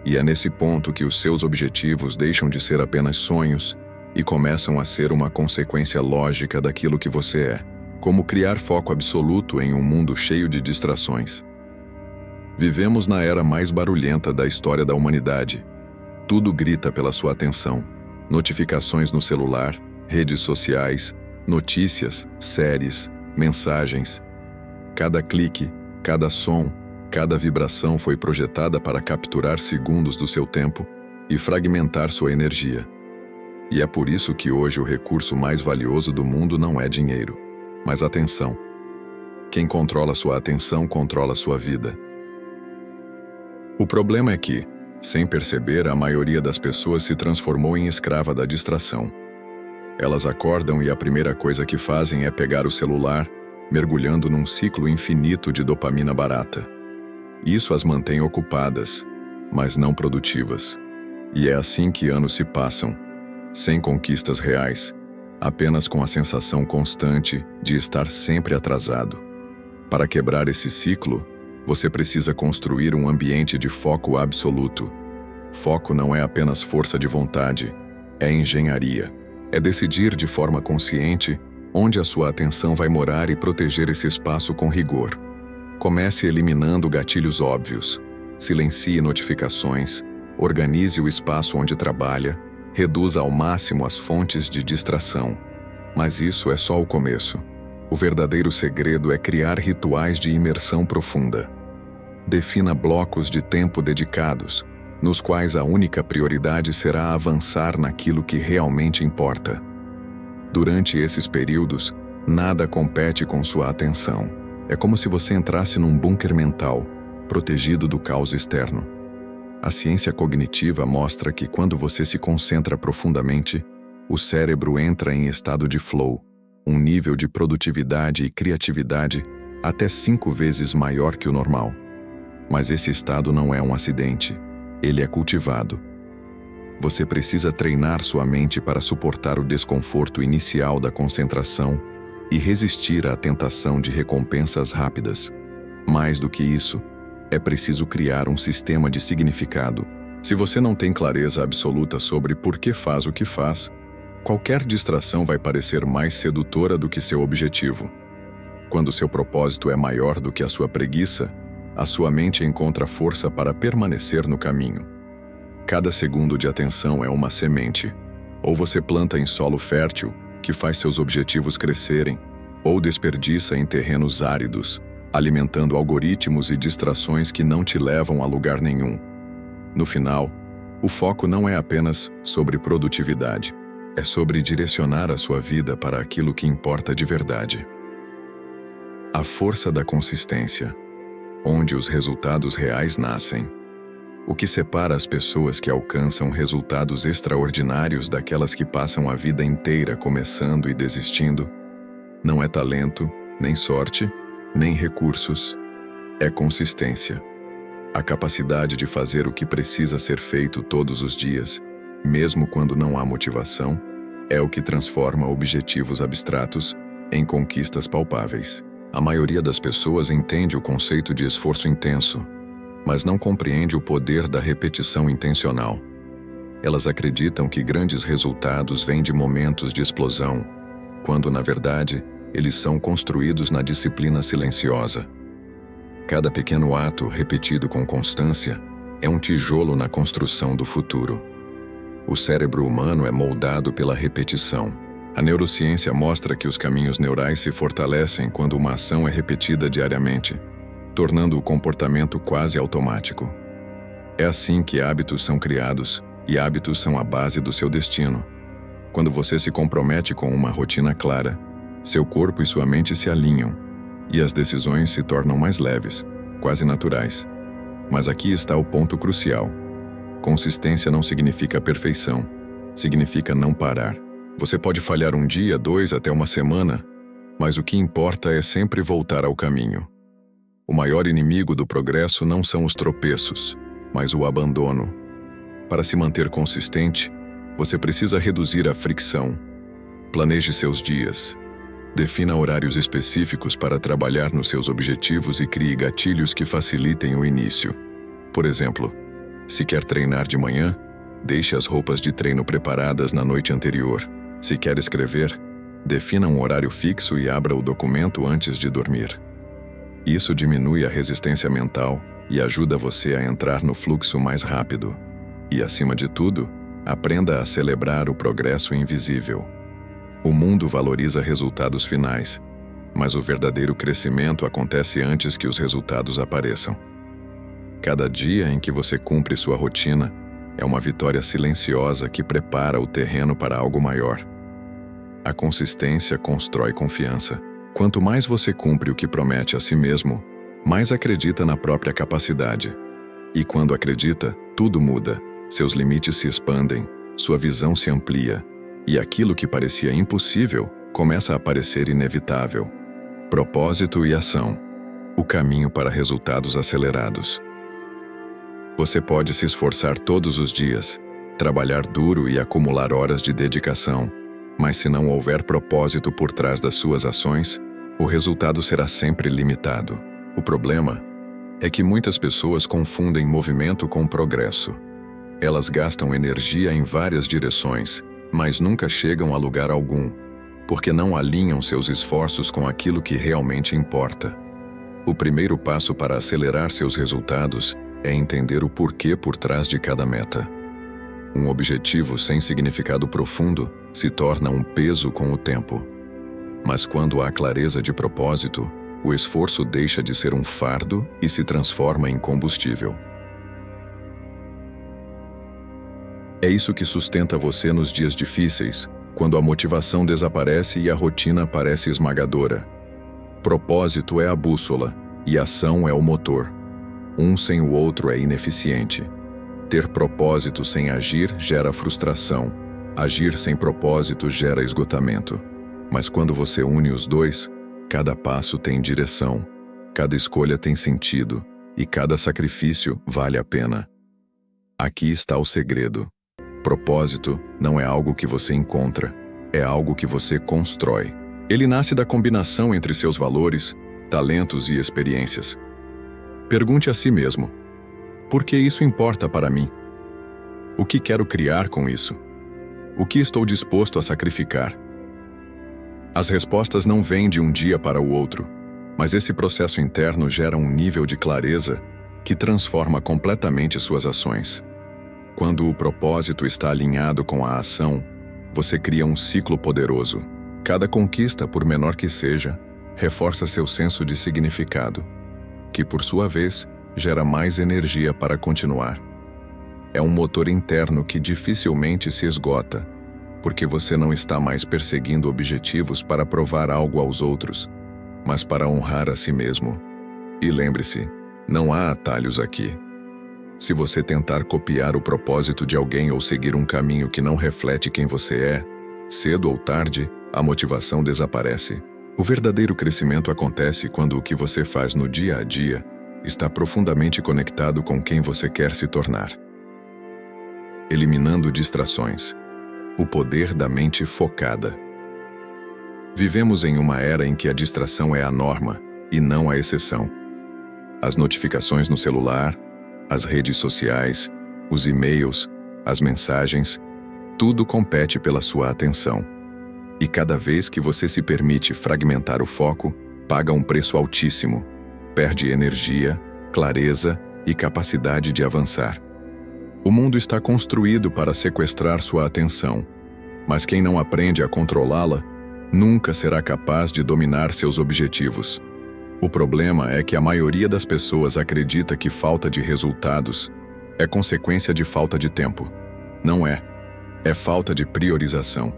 E é nesse ponto que os seus objetivos deixam de ser apenas sonhos e começam a ser uma consequência lógica daquilo que você é, como criar foco absoluto em um mundo cheio de distrações. Vivemos na era mais barulhenta da história da humanidade. Tudo grita pela sua atenção. Notificações no celular, redes sociais, notícias, séries, mensagens. Cada clique, cada som, cada vibração foi projetada para capturar segundos do seu tempo e fragmentar sua energia. E é por isso que hoje o recurso mais valioso do mundo não é dinheiro, mas atenção. Quem controla sua atenção controla sua vida. O problema é que, sem perceber, a maioria das pessoas se transformou em escrava da distração. Elas acordam e a primeira coisa que fazem é pegar o celular, mergulhando num ciclo infinito de dopamina barata. Isso as mantém ocupadas, mas não produtivas. E é assim que anos se passam, sem conquistas reais, apenas com a sensação constante de estar sempre atrasado. Para quebrar esse ciclo, você precisa construir um ambiente de foco absoluto. Foco não é apenas força de vontade, é engenharia. É decidir de forma consciente onde a sua atenção vai morar e proteger esse espaço com rigor. Comece eliminando gatilhos óbvios. Silencie notificações, organize o espaço onde trabalha, reduza ao máximo as fontes de distração. Mas isso é só o começo. O verdadeiro segredo é criar rituais de imersão profunda. Defina blocos de tempo dedicados, nos quais a única prioridade será avançar naquilo que realmente importa. Durante esses períodos, nada compete com sua atenção. É como se você entrasse num bunker mental, protegido do caos externo. A ciência cognitiva mostra que quando você se concentra profundamente, o cérebro entra em estado de flow, um nível de produtividade e criatividade até 5 vezes maior que o normal. Mas esse estado não é um acidente. Ele é cultivado. Você precisa treinar sua mente para suportar o desconforto inicial da concentração e resistir à tentação de recompensas rápidas. Mais do que isso, é preciso criar um sistema de significado. Se você não tem clareza absoluta sobre por que faz o que faz, qualquer distração vai parecer mais sedutora do que seu objetivo. Quando seu propósito é maior do que a sua preguiça, a sua mente encontra força para permanecer no caminho. Cada segundo de atenção é uma semente. Ou você planta em solo fértil, que faz seus objetivos crescerem, ou desperdiça em terrenos áridos, alimentando algoritmos e distrações que não te levam a lugar nenhum. No final, o foco não é apenas sobre produtividade, é sobre direcionar a sua vida para aquilo que importa de verdade. A força da consistência, onde os resultados reais nascem. O que separa as pessoas que alcançam resultados extraordinários daquelas que passam a vida inteira começando e desistindo, não é talento, nem sorte, nem recursos, é consistência. A capacidade de fazer o que precisa ser feito todos os dias, mesmo quando não há motivação, é o que transforma objetivos abstratos em conquistas palpáveis. A maioria das pessoas entende o conceito de esforço intenso, mas não compreende o poder da repetição intencional. Elas acreditam que grandes resultados vêm de momentos de explosão, quando, na verdade, eles são construídos na disciplina silenciosa. Cada pequeno ato repetido com constância é um tijolo na construção do futuro. O cérebro humano é moldado pela repetição. A neurociência mostra que os caminhos neurais se fortalecem quando uma ação é repetida diariamente, tornando o comportamento quase automático. É assim que hábitos são criados, e hábitos são a base do seu destino. Quando você se compromete com uma rotina clara, seu corpo e sua mente se alinham, e as decisões se tornam mais leves, quase naturais. Mas aqui está o ponto crucial. Consistência não significa perfeição, significa não parar. Você pode falhar um dia, 2 até uma semana, mas o que importa é sempre voltar ao caminho. O maior inimigo do progresso não são os tropeços, mas o abandono. Para se manter consistente, você precisa reduzir a fricção. Planeje seus dias. Defina horários específicos para trabalhar nos seus objetivos e crie gatilhos que facilitem o início. Por exemplo, se quer treinar de manhã, deixe as roupas de treino preparadas na noite anterior. Se quer escrever, defina um horário fixo e abra o documento antes de dormir. Isso diminui a resistência mental e ajuda você a entrar no fluxo mais rápido. E, acima de tudo, aprenda a celebrar o progresso invisível. O mundo valoriza resultados finais, mas o verdadeiro crescimento acontece antes que os resultados apareçam. Cada dia em que você cumpre sua rotina é uma vitória silenciosa que prepara o terreno para algo maior. A consistência constrói confiança. Quanto mais você cumpre o que promete a si mesmo, mais acredita na própria capacidade. E quando acredita, tudo muda. Seus limites se expandem, sua visão se amplia, e aquilo que parecia impossível começa a parecer inevitável. Propósito e ação. O caminho para resultados acelerados. Você pode se esforçar todos os dias, trabalhar duro e acumular horas de dedicação, mas se não houver propósito por trás das suas ações, o resultado será sempre limitado. O problema é que muitas pessoas confundem movimento com progresso. Elas gastam energia em várias direções, mas nunca chegam a lugar algum, porque não alinham seus esforços com aquilo que realmente importa. O primeiro passo para acelerar seus resultados é entender o porquê por trás de cada meta. Um objetivo sem significado profundo se torna um peso com o tempo. Mas quando há clareza de propósito, o esforço deixa de ser um fardo e se transforma em combustível. É isso que sustenta você nos dias difíceis, quando a motivação desaparece e a rotina parece esmagadora. Propósito é a bússola e ação é o motor. Um sem o outro é ineficiente. Ter propósito sem agir gera frustração. Agir sem propósito gera esgotamento. Mas quando você une os dois, cada passo tem direção, cada escolha tem sentido e cada sacrifício vale a pena. Aqui está o segredo. Propósito não é algo que você encontra, é algo que você constrói. Ele nasce da combinação entre seus valores, talentos e experiências. Pergunte a si mesmo: por que isso importa para mim? O que quero criar com isso? O que estou disposto a sacrificar? As respostas não vêm de um dia para o outro, mas esse processo interno gera um nível de clareza que transforma completamente suas ações. Quando o propósito está alinhado com a ação, você cria um ciclo poderoso. Cada conquista, por menor que seja, reforça seu senso de significado, que por sua vez gera mais energia para continuar. É um motor interno que dificilmente se esgota, porque você não está mais perseguindo objetivos para provar algo aos outros, mas para honrar a si mesmo. E lembre-se, não há atalhos aqui. Se você tentar copiar o propósito de alguém ou seguir um caminho que não reflete quem você é, cedo ou tarde, a motivação desaparece. O verdadeiro crescimento acontece quando o que você faz no dia a dia está profundamente conectado com quem você quer se tornar. Eliminando distrações. O poder da mente focada. Vivemos em uma era em que a distração é a norma e não a exceção. As notificações no celular, as redes sociais, os e-mails, as mensagens, tudo compete pela sua atenção. E cada vez que você se permite fragmentar o foco, paga um preço altíssimo. Perde energia, clareza e capacidade de avançar. O mundo está construído para sequestrar sua atenção, mas quem não aprende a controlá-la, nunca será capaz de dominar seus objetivos. O problema é que a maioria das pessoas acredita que falta de resultados é consequência de falta de tempo. Não é. É falta de priorização.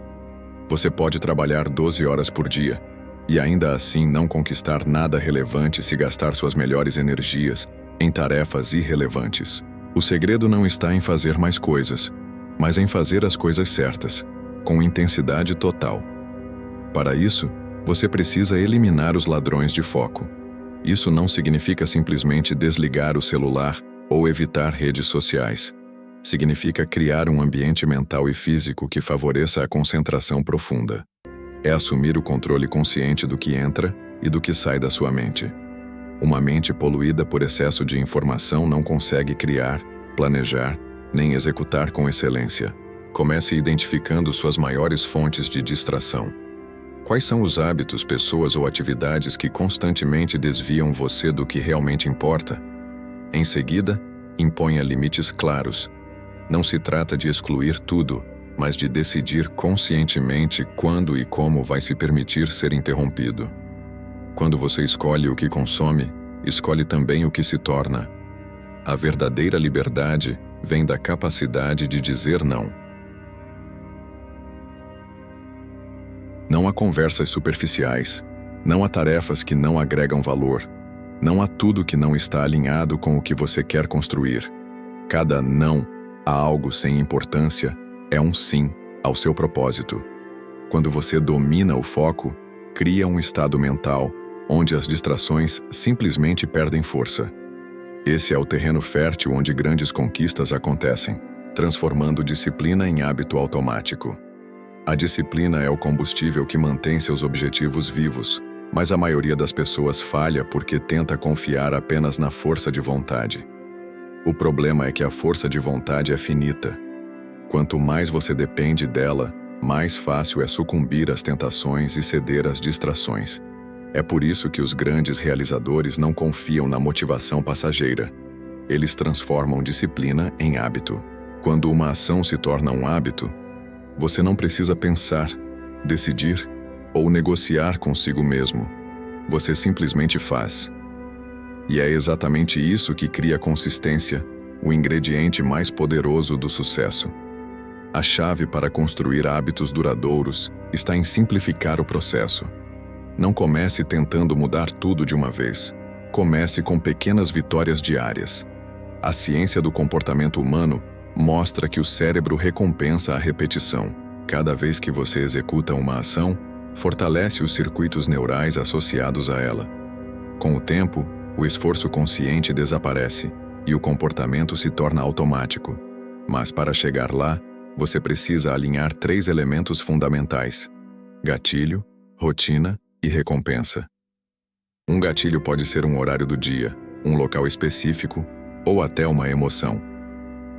Você pode trabalhar 12 horas por dia e ainda assim não conquistar nada relevante se gastar suas melhores energias em tarefas irrelevantes. O segredo não está em fazer mais coisas, mas em fazer as coisas certas, com intensidade total. Para isso, você precisa eliminar os ladrões de foco. Isso não significa simplesmente desligar o celular ou evitar redes sociais. Significa criar um ambiente mental e físico que favoreça a concentração profunda. É assumir o controle consciente do que entra e do que sai da sua mente. Uma mente poluída por excesso de informação não consegue criar, planejar, nem executar com excelência. Comece identificando suas maiores fontes de distração. Quais são os hábitos, pessoas ou atividades que constantemente desviam você do que realmente importa? Em seguida, imponha limites claros. Não se trata de excluir tudo, mas de decidir conscientemente quando e como vai se permitir ser interrompido. Quando você escolhe o que consome, escolhe também o que se torna. A verdadeira liberdade vem da capacidade de dizer não. Não há conversas superficiais, não há tarefas que não agregam valor, não há tudo que não está alinhado com o que você quer construir. Cada não a algo sem importância é um sim ao seu propósito. Quando você domina o foco, cria um estado mental onde as distrações simplesmente perdem força. Esse é o terreno fértil onde grandes conquistas acontecem, transformando disciplina em hábito automático. A disciplina é o combustível que mantém seus objetivos vivos, mas a maioria das pessoas falha porque tenta confiar apenas na força de vontade. O problema é que a força de vontade é finita. Quanto mais você depende dela, mais fácil é sucumbir às tentações e ceder às distrações. É por isso que os grandes realizadores não confiam na motivação passageira. Eles transformam disciplina em hábito. Quando uma ação se torna um hábito, você não precisa pensar, decidir ou negociar consigo mesmo. Você simplesmente faz. E é exatamente isso que cria consistência, o ingrediente mais poderoso do sucesso. A chave para construir hábitos duradouros está em simplificar o processo. Não comece tentando mudar tudo de uma vez. Comece com pequenas vitórias diárias. A ciência do comportamento humano mostra que o cérebro recompensa a repetição. Cada vez que você executa uma ação, fortalece os circuitos neurais associados a ela. Com o tempo, o esforço consciente desaparece e o comportamento se torna automático. Mas para chegar lá, você precisa alinhar 3 elementos fundamentais: gatilho, rotina e recompensa. Um gatilho pode ser um horário do dia, um local específico ou até uma emoção.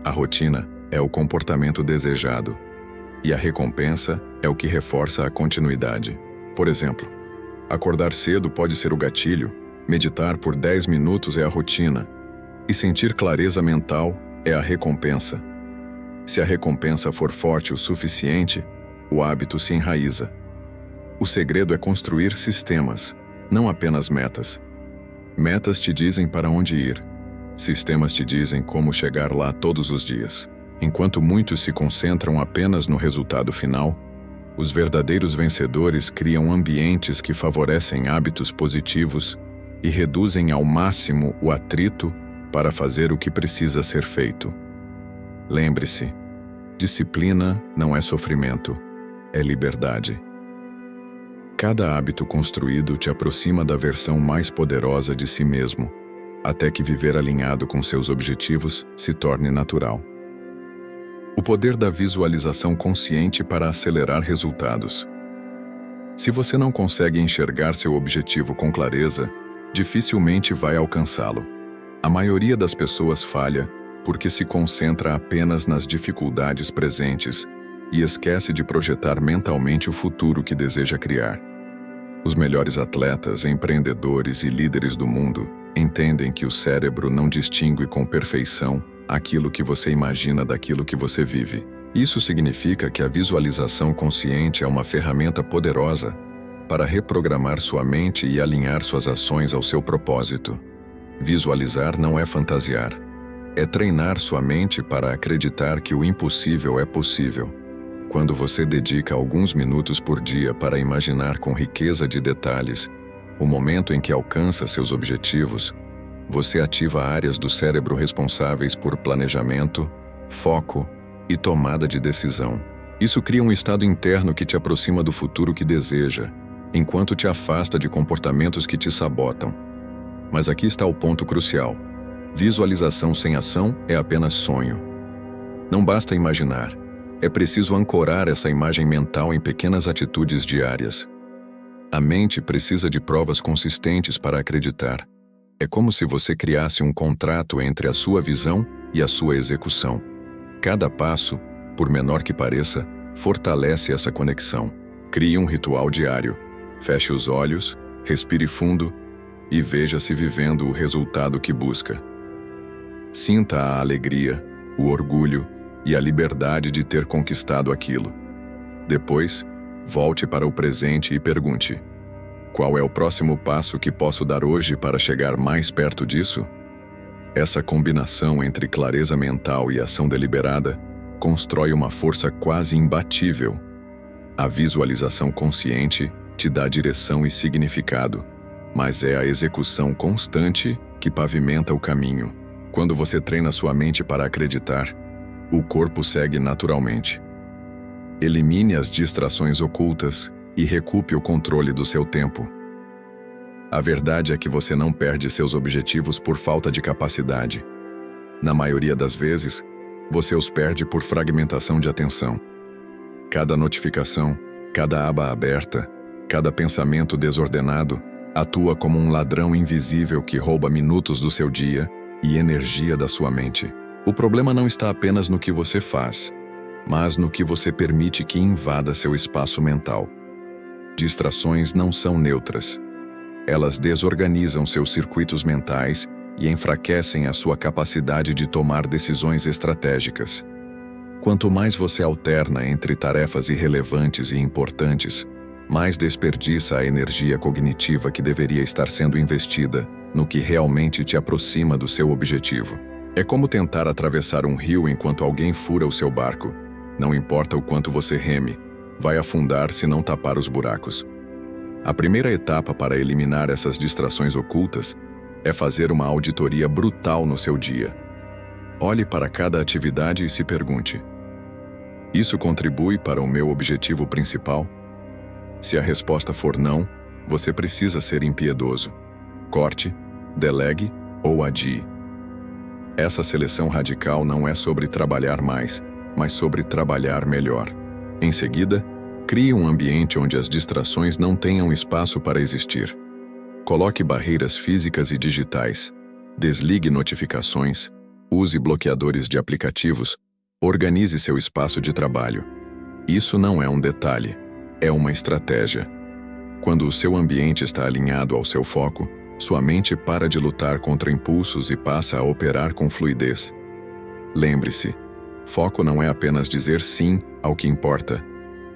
A rotina é o comportamento desejado e a recompensa é o que reforça a continuidade. Por exemplo, acordar cedo pode ser o gatilho, meditar por 10 minutos é a rotina e sentir clareza mental é a recompensa. Se a recompensa for forte o suficiente, o hábito se enraiza. O segredo é construir sistemas, Não apenas metas. Metas te dizem para onde ir. Sistemas te dizem como chegar lá todos os dias. Enquanto muitos se concentram apenas no resultado final, os verdadeiros vencedores criam ambientes que favorecem hábitos positivos e reduzem ao máximo o atrito para fazer o que precisa ser feito. Lembre-se, disciplina não é sofrimento, é liberdade. Cada hábito construído te aproxima da versão mais poderosa de si mesmo, até que viver alinhado com seus objetivos se torne natural. O poder da visualização consciente para acelerar resultados. Se você não consegue enxergar seu objetivo com clareza, dificilmente vai alcançá-lo. A maioria das pessoas falha porque se concentra apenas nas dificuldades presentes e esquece de projetar mentalmente o futuro que deseja criar. Os melhores atletas, empreendedores e líderes do mundo entendem que o cérebro não distingue com perfeição aquilo que você imagina daquilo que você vive. Isso significa que a visualização consciente é uma ferramenta poderosa para reprogramar sua mente e alinhar suas ações ao seu propósito. Visualizar não é fantasiar. É treinar sua mente para acreditar que o impossível é possível. Quando você dedica alguns minutos por dia para imaginar com riqueza de detalhes o momento em que alcança seus objetivos, você ativa áreas do cérebro responsáveis por planejamento, foco e tomada de decisão. Isso cria um estado interno que te aproxima do futuro que deseja, enquanto te afasta de comportamentos que te sabotam. Mas aqui está o ponto crucial. Visualização sem ação é apenas sonho. Não basta imaginar. É preciso ancorar essa imagem mental em pequenas atitudes diárias. A mente precisa de provas consistentes para acreditar. É como se você criasse um contrato entre a sua visão e a sua execução. Cada passo, por menor que pareça, fortalece essa conexão. Crie um ritual diário. Feche os olhos, respire fundo e veja-se vivendo o resultado que busca. Sinta a alegria, o orgulho e a liberdade de ter conquistado aquilo. Depois, volte para o presente e pergunte: qual é o próximo passo que posso dar hoje para chegar mais perto disso? Essa combinação entre clareza mental e ação deliberada constrói uma força quase imbatível. A visualização consciente te dá direção e significado, mas é a execução constante que pavimenta o caminho. Quando você treina sua mente para acreditar, o corpo segue naturalmente. Elimine as distrações ocultas e recupere o controle do seu tempo. A verdade é que você não perde seus objetivos por falta de capacidade. Na maioria das vezes, você os perde por fragmentação de atenção. Cada notificação, cada aba aberta, cada pensamento desordenado atua como um ladrão invisível que rouba minutos do seu dia e energia da sua mente. O problema não está apenas no que você faz, mas no que você permite que invada seu espaço mental. Distrações não são neutras. Elas desorganizam seus circuitos mentais e enfraquecem a sua capacidade de tomar decisões estratégicas. Quanto mais você alterna entre tarefas irrelevantes e importantes, mais desperdiça a energia cognitiva que deveria estar sendo investida no que realmente te aproxima do seu objetivo. É como tentar atravessar um rio enquanto alguém fura o seu barco. Não importa o quanto você reme, vai afundar se não tapar os buracos. A primeira etapa para eliminar essas distrações ocultas é fazer uma auditoria brutal no seu dia. Olhe para cada atividade e se pergunte: isso contribui para o meu objetivo principal? Se a resposta for não, você precisa ser impiedoso. Corte, delegue ou adie. Essa seleção radical não é sobre trabalhar mais, mas sobre trabalhar melhor. Em seguida, crie um ambiente onde as distrações não tenham espaço para existir. Coloque barreiras físicas e digitais. Desligue notificações. Use bloqueadores de aplicativos. Organize seu espaço de trabalho. Isso não é um detalhe, é uma estratégia. Quando o seu ambiente está alinhado ao seu foco, sua mente para de lutar contra impulsos e passa a operar com fluidez. Lembre-se, foco não é apenas dizer sim ao que importa,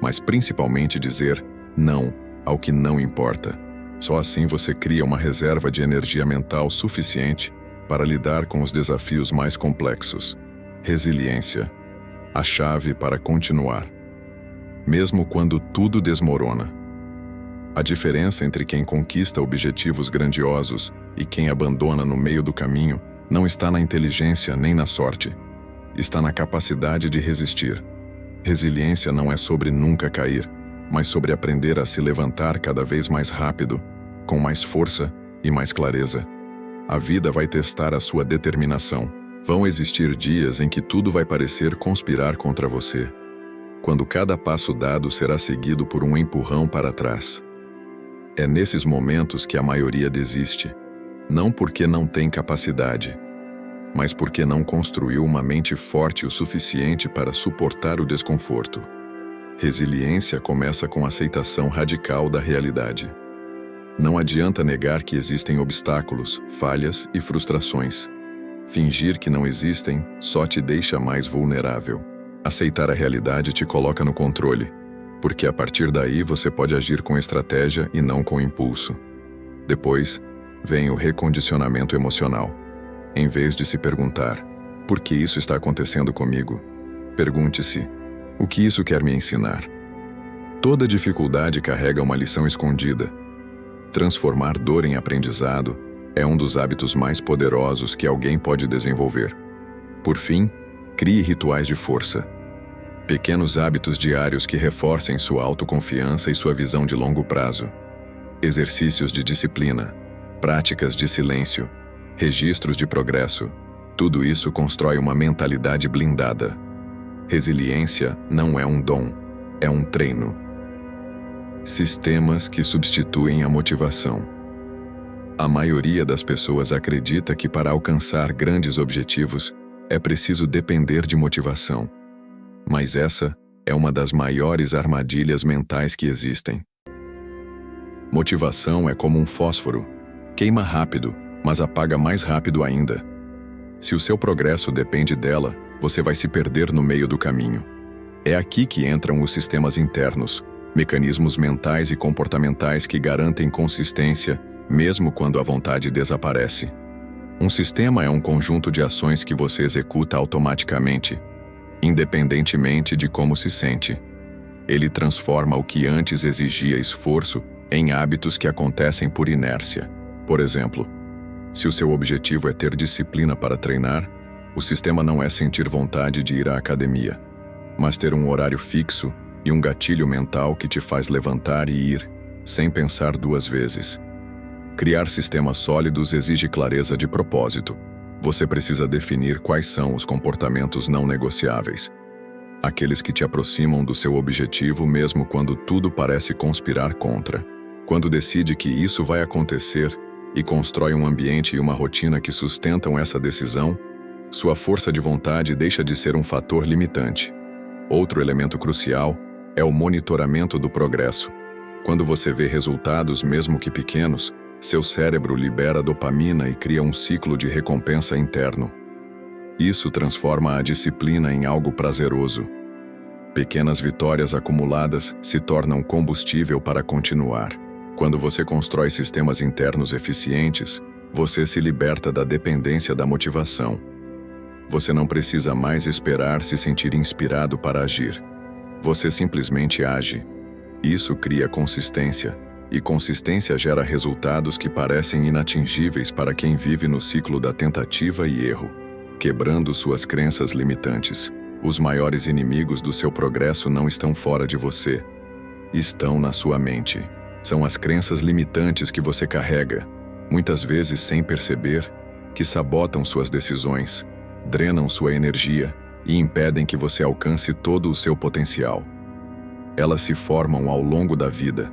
mas principalmente dizer não ao que não importa. Só assim você cria uma reserva de energia mental suficiente para lidar com os desafios mais complexos. Resiliência, a chave para continuar, mesmo quando tudo desmorona. A diferença entre quem conquista objetivos grandiosos e quem abandona no meio do caminho não está na inteligência nem na sorte. Está na capacidade de resistir. Resiliência não é sobre nunca cair, mas sobre aprender a se levantar cada vez mais rápido, com mais força e mais clareza. A vida vai testar a sua determinação. Vão existir dias em que tudo vai parecer conspirar contra você, quando cada passo dado será seguido por um empurrão para trás. É nesses momentos que a maioria desiste, não porque não tem capacidade, mas porque não construiu uma mente forte o suficiente para suportar o desconforto. Resiliência começa com a aceitação radical da realidade. Não adianta negar que existem obstáculos, falhas e frustrações. Fingir que não existem só te deixa mais vulnerável. Aceitar a realidade te coloca no controle, porque a partir daí você pode agir com estratégia e não com impulso. Depois, vem o recondicionamento emocional. Em vez de se perguntar, por que isso está acontecendo comigo? Pergunte-se, o que isso quer me ensinar? Toda dificuldade carrega uma lição escondida. Transformar dor em aprendizado é um dos hábitos mais poderosos que alguém pode desenvolver. Por fim, crie rituais de força. Pequenos hábitos diários que reforcem sua autoconfiança e sua visão de longo prazo. Exercícios de disciplina, práticas de silêncio, registros de progresso. Tudo isso constrói uma mentalidade blindada. Resiliência não é um dom, é um treino. Sistemas que substituem a motivação. A maioria das pessoas acredita que para alcançar grandes objetivos é preciso depender de motivação. Mas essa é uma das maiores armadilhas mentais que existem. Motivação é como um fósforo. Queima rápido, mas apaga mais rápido ainda. Se o seu progresso depende dela, você vai se perder no meio do caminho. É aqui que entram os sistemas internos, mecanismos mentais e comportamentais que garantem consistência, mesmo quando a vontade desaparece. Um sistema é um conjunto de ações que você executa automaticamente, independentemente de como se sente. Ele transforma o que antes exigia esforço em hábitos que acontecem por inércia. Por exemplo, se o seu objetivo é ter disciplina para treinar, o sistema não é sentir vontade de ir à academia, mas ter um horário fixo e um gatilho mental que te faz levantar e ir, sem pensar duas vezes. Criar sistemas sólidos exige clareza de propósito. Você precisa definir quais são os comportamentos não negociáveis. Aqueles que te aproximam do seu objetivo mesmo quando tudo parece conspirar contra. Quando decide que isso vai acontecer e constrói um ambiente e uma rotina que sustentam essa decisão, sua força de vontade deixa de ser um fator limitante. Outro elemento crucial é o monitoramento do progresso. Quando você vê resultados, mesmo que pequenos, seu cérebro libera dopamina e cria um ciclo de recompensa interno. Isso transforma a disciplina em algo prazeroso. Pequenas vitórias acumuladas se tornam combustível para continuar. Quando você constrói sistemas internos eficientes, você se liberta da dependência da motivação. Você não precisa mais esperar se sentir inspirado para agir. Você simplesmente age. Isso cria consistência, e consistência gera resultados que parecem inatingíveis para quem vive no ciclo da tentativa e erro, quebrando suas crenças limitantes. Os maiores inimigos do seu progresso não estão fora de você. Estão na sua mente. São as crenças limitantes que você carrega, muitas vezes sem perceber, que sabotam suas decisões, drenam sua energia e impedem que você alcance todo o seu potencial. Elas se formam ao longo da vida,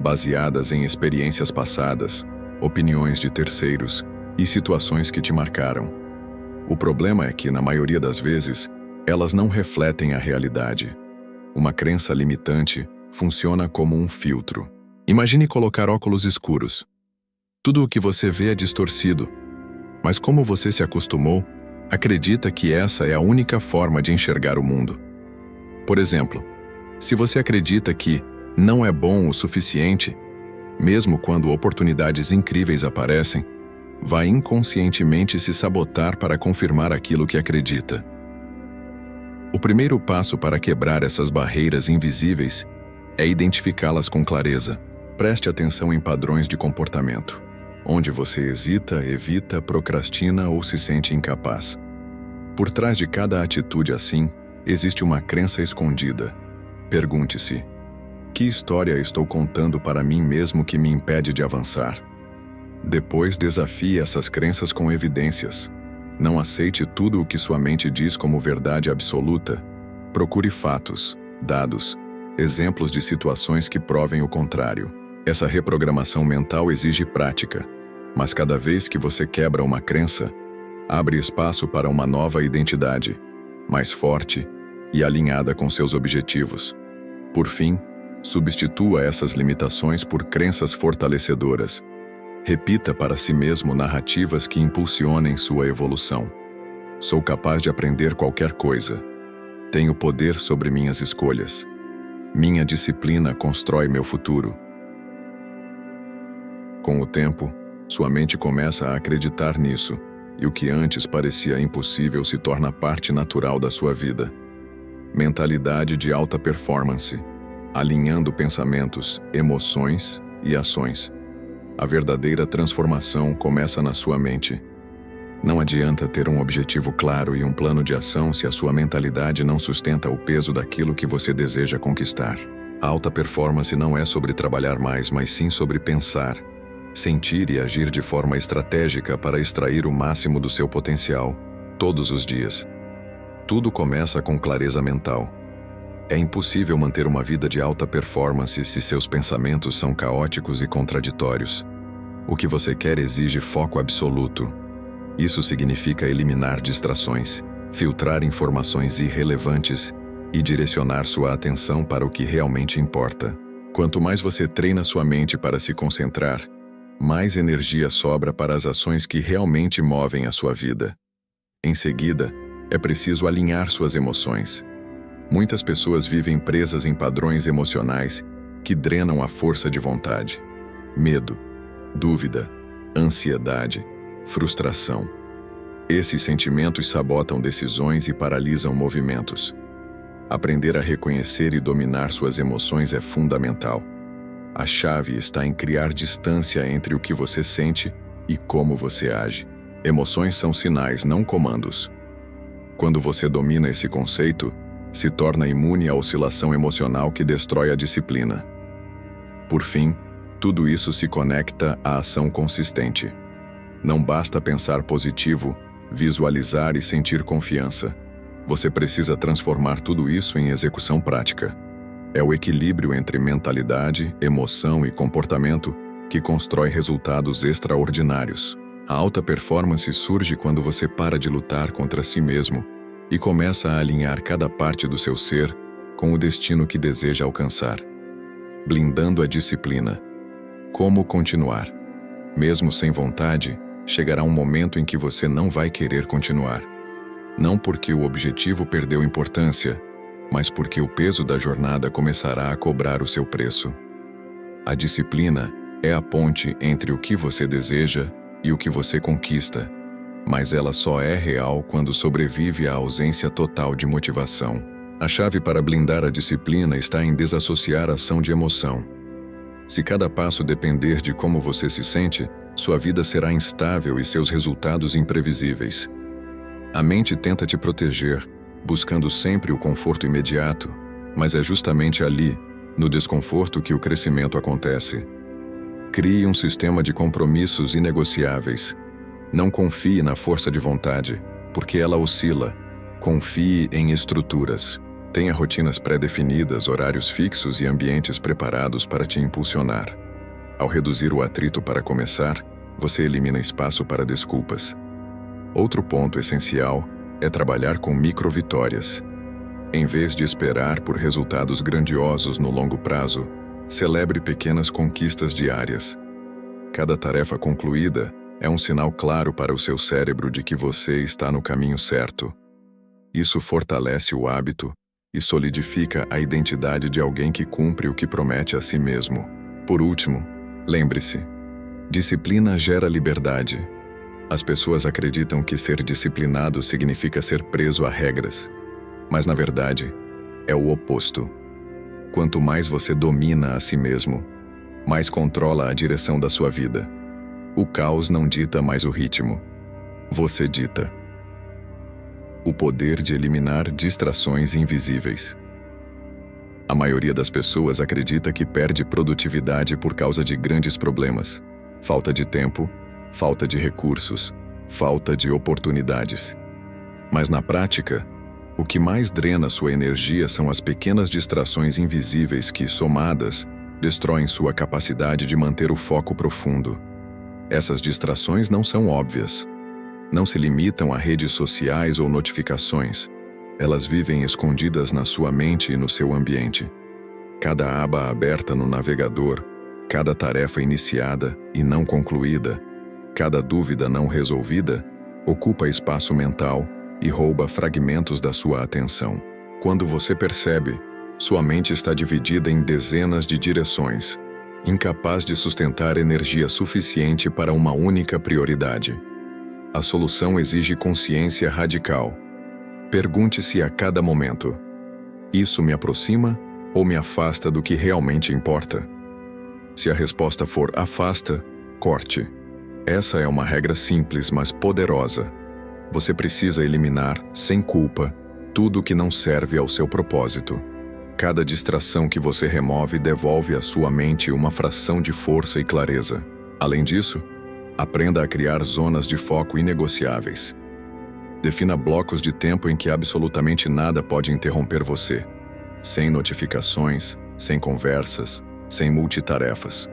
baseadas em experiências passadas, opiniões de terceiros e situações que te marcaram. O problema é que, na maioria das vezes, elas não refletem a realidade. Uma crença limitante funciona como um filtro. Imagine colocar óculos escuros. Tudo o que você vê é distorcido, mas como você se acostumou, acredita que essa é a única forma de enxergar o mundo. Por exemplo, se você acredita que não é bom o suficiente, Mesmo quando oportunidades incríveis aparecem, vai inconscientemente se sabotar para confirmar aquilo que acredita. O primeiro passo para quebrar essas barreiras invisíveis é identificá-las com clareza. Preste atenção em padrões de comportamento, onde você hesita, evita, procrastina ou se sente incapaz. Por trás de cada atitude assim, existe uma crença escondida. Pergunte-se: que história estou contando para mim mesmo que me impede de avançar? Depois, desafie essas crenças com evidências. Não aceite tudo o que sua mente diz como verdade absoluta. Procure fatos, dados, exemplos de situações que provem o contrário. Essa reprogramação mental exige prática, mas cada vez que você quebra uma crença, abre espaço para uma nova identidade, mais forte e alinhada com seus objetivos. Por fim, substitua essas limitações por crenças fortalecedoras. Repita para si mesmo narrativas que impulsionem sua evolução. Sou capaz de aprender qualquer coisa. Tenho poder sobre minhas escolhas. Minha disciplina constrói meu futuro. Com o tempo, sua mente começa a acreditar nisso, e o que antes parecia impossível se torna parte natural da sua vida. Mentalidade de alta performance, alinhando pensamentos, emoções e ações. A verdadeira transformação começa na sua mente. Não adianta ter um objetivo claro e um plano de ação se a sua mentalidade não sustenta o peso daquilo que você deseja conquistar. A alta performance não é sobre trabalhar mais, mas sim sobre pensar, sentir e agir de forma estratégica para extrair o máximo do seu potencial, todos os dias. Tudo começa com clareza mental. É impossível manter uma vida de alta performance se seus pensamentos são caóticos e contraditórios. O que você quer exige foco absoluto. Isso significa eliminar distrações, filtrar informações irrelevantes e direcionar sua atenção para o que realmente importa. Quanto mais você treina sua mente para se concentrar, mais energia sobra para as ações que realmente movem a sua vida. Em seguida, é preciso alinhar suas emoções. Muitas pessoas vivem presas em padrões emocionais que drenam a força de vontade. Medo, dúvida, ansiedade, frustração. Esses sentimentos sabotam decisões e paralisam movimentos. Aprender a reconhecer e dominar suas emoções é fundamental. A chave está em criar distância entre o que você sente e como você age. Emoções são sinais, não comandos. Quando você domina esse conceito, se torna imune à oscilação emocional que destrói a disciplina. Por fim, tudo isso se conecta à ação consistente. Não basta pensar positivo, visualizar e sentir confiança. Você precisa transformar tudo isso em execução prática. É o equilíbrio entre mentalidade, emoção e comportamento que constrói resultados extraordinários. A alta performance surge quando você para de lutar contra si mesmo e começa a alinhar cada parte do seu ser com o destino que deseja alcançar. Blindando a disciplina. Como continuar? Mesmo sem vontade, chegará um momento em que você não vai querer continuar. Não porque o objetivo perdeu importância, mas porque o peso da jornada começará a cobrar o seu preço. A disciplina é a ponte entre o que você deseja e o que você conquista, mas ela só é real quando sobrevive à ausência total de motivação. A chave para blindar a disciplina está em desassociar ação de emoção. Se cada passo depender de como você se sente, sua vida será instável e seus resultados imprevisíveis. A mente tenta te proteger, buscando sempre o conforto imediato, mas é justamente ali, no desconforto, que o crescimento acontece. Crie um sistema de compromissos inegociáveis. Não confie na força de vontade, porque ela oscila. Confie em estruturas. Tenha rotinas pré-definidas, horários fixos e ambientes preparados para te impulsionar. Ao reduzir o atrito para começar, você elimina espaço para desculpas. Outro ponto essencial é trabalhar com micro-vitórias. Em vez de esperar por resultados grandiosos no longo prazo, celebre pequenas conquistas diárias. Cada tarefa concluída é um sinal claro para o seu cérebro de que você está no caminho certo. Isso fortalece o hábito e solidifica a identidade de alguém que cumpre o que promete a si mesmo. Por último, Lembre-se, disciplina gera liberdade. As pessoas acreditam que ser disciplinado significa ser preso a regras, mas na verdade, é o oposto. Quanto mais você domina a si mesmo, mais controla a direção da sua vida. O caos não dita mais o ritmo. Você dita. O poder de eliminar distrações invisíveis. A maioria das pessoas acredita que perde produtividade por causa de grandes problemas. Falta de tempo, falta de recursos, falta de oportunidades. Mas na prática, o que mais drena sua energia são as pequenas distrações invisíveis que, somadas, destroem sua capacidade de manter o foco profundo. Essas distrações não são óbvias. Não se limitam a redes sociais ou notificações. Elas vivem escondidas na sua mente e no seu ambiente. Cada aba aberta no navegador, cada tarefa iniciada e não concluída, cada dúvida não resolvida, ocupa espaço mental e rouba fragmentos da sua atenção. Quando você percebe, sua mente está dividida em dezenas de direções, incapaz de sustentar energia suficiente para uma única prioridade. A solução exige consciência radical. Pergunte-se a cada momento: isso me aproxima ou me afasta do que realmente importa? Se a resposta for afasta, corte. Essa é uma regra simples, mas poderosa. Você precisa eliminar, sem culpa, tudo que não serve ao seu propósito. Cada distração que você remove devolve à sua mente uma fração de força e clareza. Além disso, aprenda a criar zonas de foco inegociáveis. Defina blocos de tempo em que absolutamente nada pode interromper você. Sem notificações, sem conversas, sem multitarefas.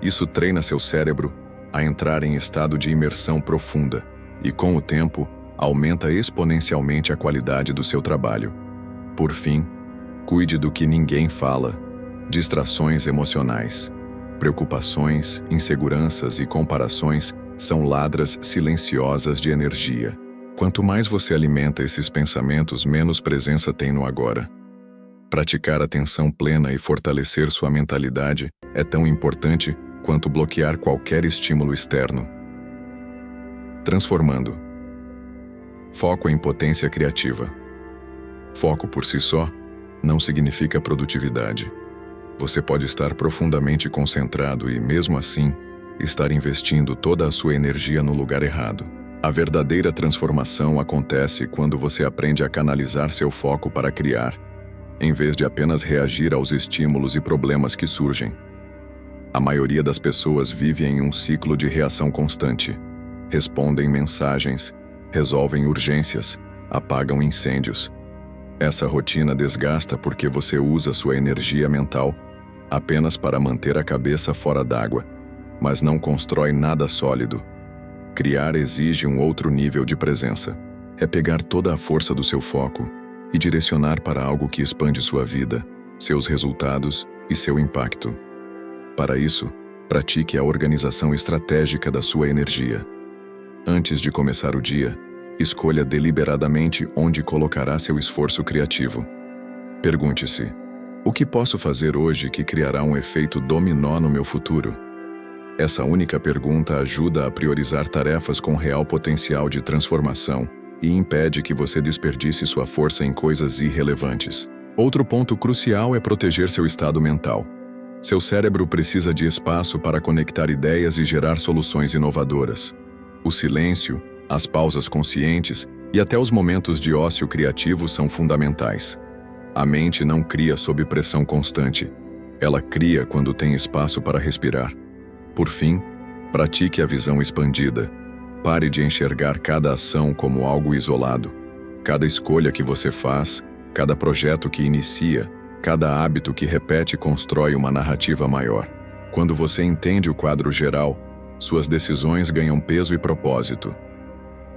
Isso treina seu cérebro a entrar em estado de imersão profunda e, com o tempo, aumenta exponencialmente a qualidade do seu trabalho. Por fim, cuide do que ninguém fala. Distrações emocionais, preocupações, inseguranças e comparações são ladras silenciosas de energia. Quanto mais você alimenta esses pensamentos, menos presença tem no agora. Praticar atenção plena e fortalecer sua mentalidade é tão importante quanto bloquear qualquer estímulo externo. Transformando. Foco em potência criativa. Foco por si só não significa produtividade. Você pode estar profundamente concentrado e, mesmo assim, estar investindo toda a sua energia no lugar errado. A verdadeira transformação acontece quando você aprende a canalizar seu foco para criar, em vez de apenas reagir aos estímulos e problemas que surgem. A maioria das pessoas vive em um ciclo de reação constante. Respondem mensagens, resolvem urgências, apagam incêndios. Essa rotina desgasta porque você usa sua energia mental apenas para manter a cabeça fora d'água, mas não constrói nada sólido. Criar exige um outro nível de presença. É pegar toda a força do seu foco e direcionar para algo que expande sua vida, seus resultados e seu impacto. Para isso, pratique a organização estratégica da sua energia. Antes de começar o dia, escolha deliberadamente onde colocará seu esforço criativo. Pergunte-se: o que posso fazer hoje que criará um efeito dominó no meu futuro? Essa única pergunta ajuda a priorizar tarefas com real potencial de transformação e impede que você desperdice sua força em coisas irrelevantes. Outro ponto crucial é proteger seu estado mental. Seu cérebro precisa de espaço para conectar ideias e gerar soluções inovadoras. O silêncio, as pausas conscientes e até os momentos de ócio criativo são fundamentais. A mente não cria sob pressão constante. Ela cria quando tem espaço para respirar. Por fim, pratique a visão expandida. Pare de enxergar cada ação como algo isolado. Cada escolha que você faz, cada projeto que inicia, cada hábito que repete constrói uma narrativa maior. Quando você entende o quadro geral, suas decisões ganham peso e propósito.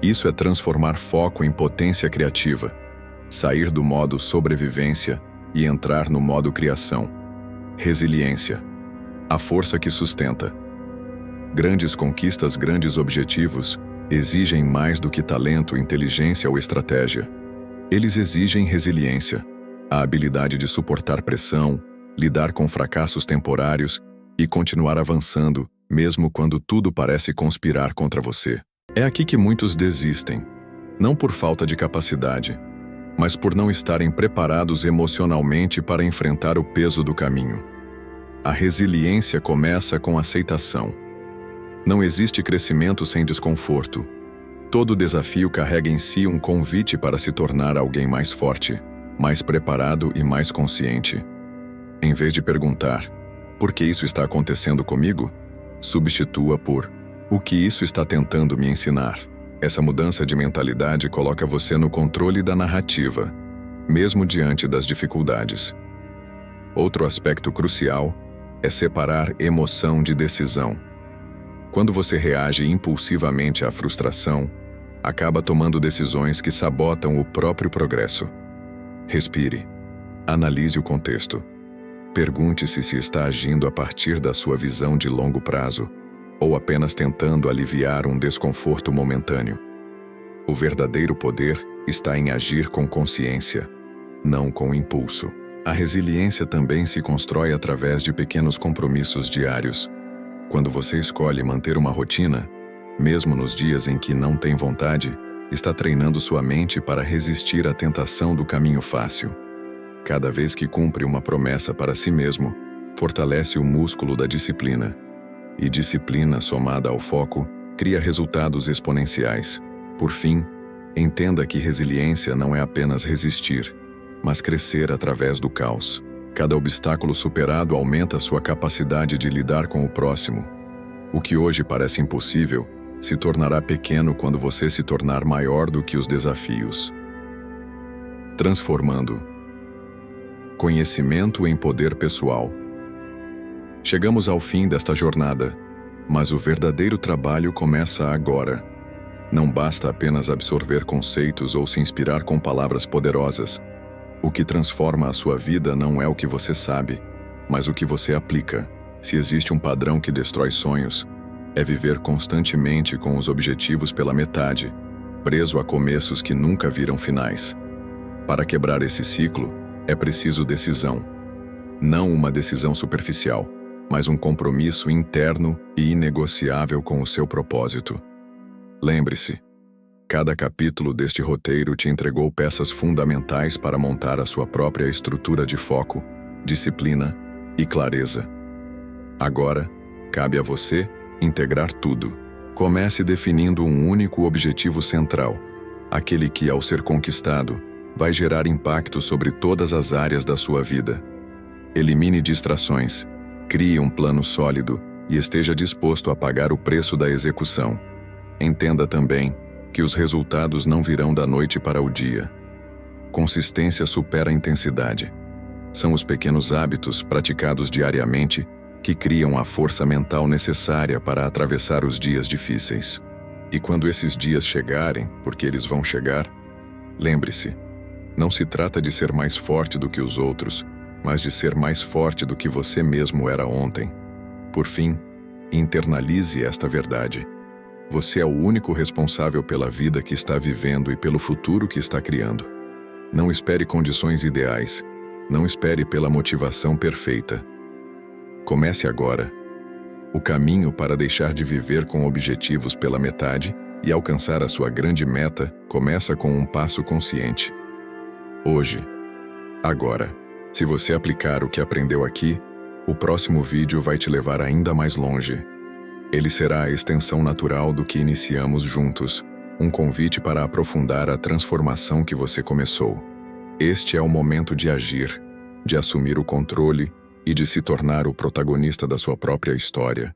Isso é transformar foco em potência criativa, sair do modo sobrevivência e entrar no modo criação. Resiliência. A força que sustenta. Grandes conquistas, grandes objetivos, exigem mais do que talento, inteligência ou estratégia. Eles exigem resiliência, a habilidade de suportar pressão, lidar com fracassos temporários e continuar avançando, mesmo quando tudo parece conspirar contra você. É aqui que muitos desistem, não por falta de capacidade, mas por não estarem preparados emocionalmente para enfrentar o peso do caminho. A resiliência começa com aceitação. Não existe crescimento sem desconforto. Todo desafio carrega em si um convite para se tornar alguém mais forte, mais preparado e mais consciente. Em vez de perguntar, por que isso está acontecendo comigo? Substitua por, o que isso está tentando me ensinar? Essa mudança de mentalidade coloca você no controle da narrativa, mesmo diante das dificuldades. Outro aspecto crucial é separar emoção de decisão. Quando você reage impulsivamente à frustração, acaba tomando decisões que sabotam o próprio progresso. Respire. Analise o contexto. Pergunte-se se está agindo a partir da sua visão de longo prazo ou apenas tentando aliviar um desconforto momentâneo. O verdadeiro poder está em agir com consciência, não com impulso. A resiliência também se constrói através de pequenos compromissos diários. Quando você escolhe manter uma rotina, mesmo nos dias em que não tem vontade, está treinando sua mente para resistir à tentação do caminho fácil. Cada vez que cumpre uma promessa para si mesmo, fortalece o músculo da disciplina. E disciplina somada ao foco cria resultados exponenciais. Por fim, entenda que resiliência não é apenas resistir, mas crescer através do caos. Cada obstáculo superado aumenta sua capacidade de lidar com o próximo. O que hoje parece impossível se tornará pequeno quando você se tornar maior do que os desafios. Transformando conhecimento em poder pessoal. Chegamos ao fim desta jornada, mas o verdadeiro trabalho começa agora. Não basta apenas absorver conceitos ou se inspirar com palavras poderosas. O que transforma a sua vida não é o que você sabe, mas o que você aplica. Se existe um padrão que destrói sonhos, é viver constantemente com os objetivos pela metade, preso a começos que nunca viram finais. Para quebrar esse ciclo, é preciso decisão. Não uma decisão superficial, mas um compromisso interno e inegociável com o seu propósito. Lembre-se, cada capítulo deste roteiro te entregou peças fundamentais para montar a sua própria estrutura de foco, disciplina e clareza. Agora, cabe a você integrar tudo. Comece definindo um único objetivo central, aquele que, ao ser conquistado, vai gerar impacto sobre todas as áreas da sua vida. Elimine distrações, crie um plano sólido e esteja disposto a pagar o preço da execução. Entenda também que os resultados não virão da noite para o dia. Consistência supera a intensidade. São os pequenos hábitos praticados diariamente que criam a força mental necessária para atravessar os dias difíceis. E quando esses dias chegarem, porque eles vão chegar, lembre-se, não se trata de ser mais forte do que os outros, mas de ser mais forte do que você mesmo era ontem. Por fim, internalize esta verdade. Você é o único responsável pela vida que está vivendo e pelo futuro que está criando. Não espere condições ideais. Não espere pela motivação perfeita. Comece agora. O caminho para deixar de viver com objetivos pela metade e alcançar a sua grande meta começa com um passo consciente. Hoje. Agora. Se você aplicar o que aprendeu aqui, o próximo vídeo vai te levar ainda mais longe. Ele será a extensão natural do que iniciamos juntos, um convite para aprofundar a transformação que você começou. Este é o momento de agir, de assumir o controle e de se tornar o protagonista da sua própria história.